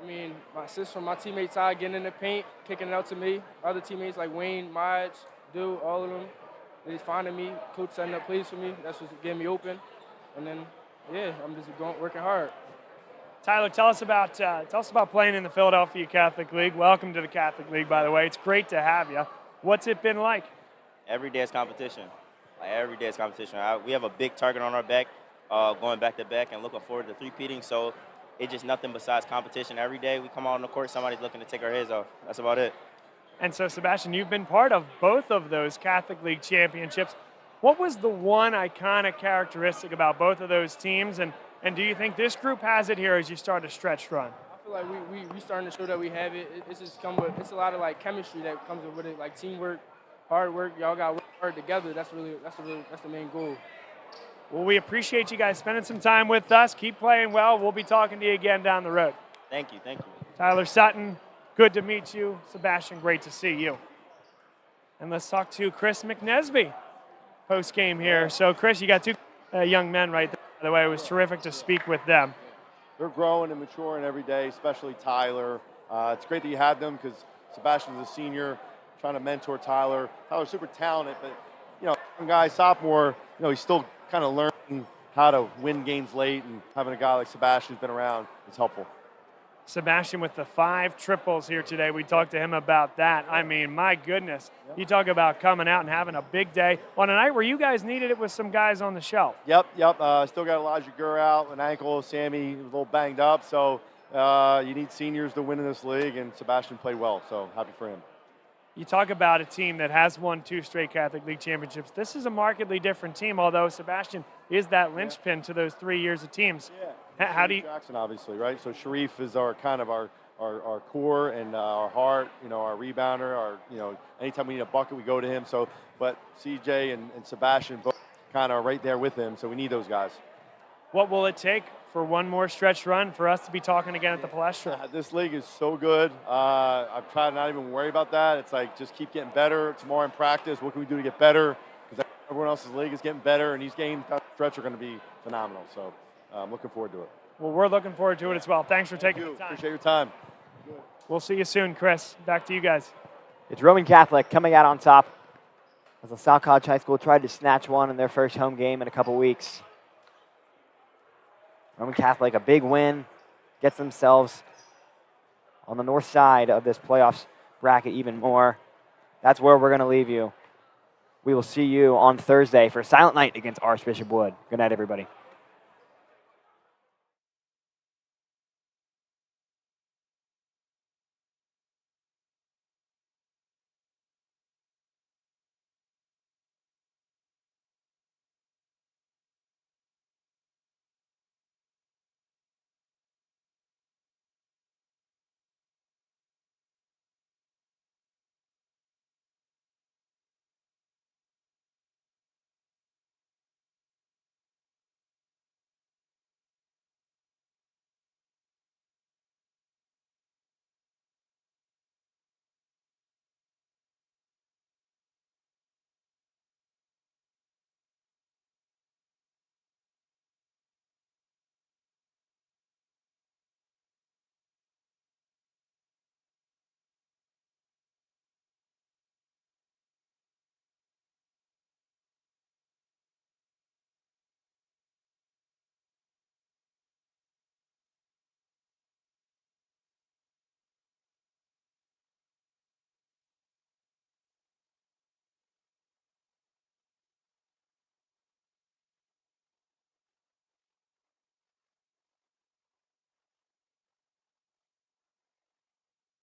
My assist from my teammates side, getting in the paint, kicking it out to me. Other teammates like Wayne, Madge, Dude, all of them, they finding me. Coach setting up plays for me. That's what's getting me open. And then, I'm just working hard. Tyler, tell us about playing in the Philadelphia Catholic League. Welcome to the Catholic League, by the way. It's great to have you. What's it been like? Every day is competition. Every day is competition. We have a big target on our back, going back to back and looking forward to three-peating. So it's just nothing besides competition. Every day we come out on the court, somebody's looking to take our heads off. That's about it. And so, Sebastian, you've been part of both of those Catholic League championships. What was the one iconic characteristic about both of those teams? And do you think this group has it here as you start a stretch run? I feel like we starting to show that we have it. It's just it's a lot of chemistry that comes with it, like teamwork, hard work. Y'all got to work hard together. That's the main goal. Well, we appreciate you guys spending some time with us. Keep playing well. We'll be talking to you again down the road. Thank you. Tyler Sutton, good to meet you. Sebastian, great to see you. And let's talk to Chris McNesby, post-game here. So, Chris, you got 2 young men right there. By the way, it was terrific to speak with them. They're growing and maturing every day, especially Tyler. It's great that you had them because Sebastian's a senior, trying to mentor Tyler. Tyler's super talented, but, young guy, sophomore, he's still kind of learning how to win games late, and having a guy like Sebastian's been around is helpful. Sebastian with the 5 triples here today. We talked to him about that. I mean, my goodness. Yep. You talk about coming out and having a big day on a night where you guys needed it with some guys on the shelf. Yep. Still got Elijah Gurr out, an ankle. Sammy was a little banged up. So you need seniors to win in this league, and Sebastian played well. So happy for him. You talk about a team that has won 2 straight Catholic League championships. This is a markedly different team, although Sebastian is that linchpin to those 3 years of teams. Yeah. How do you? Jackson, obviously, right? So Sharif is our core and our heart. Our rebounder. Anytime we need a bucket, we go to him. So, but CJ and Sebastian both kind of right there with him. So we need those guys. What will it take for one more stretch run for us to be talking again at the Palestra? This league is so good. I've tried to not even worry about that. It's like just keep getting better. Tomorrow in practice, what can we do to get better? Because everyone else's league is getting better, and these games down the stretch are going to be phenomenal. So I'm looking forward to it. Well, we're looking forward to it as well. Thanks for taking the time. Appreciate your time. We'll see you soon, Chris. Back to you guys. It's Roman Catholic coming out on top as LaSalle College High School tried to snatch one in their first home game in a couple weeks. Roman Catholic, a big win, gets themselves on the north side of this playoffs bracket even more. That's where we're going to leave you. We will see you on Thursday for Silent Night against Archbishop Wood. Good night, everybody.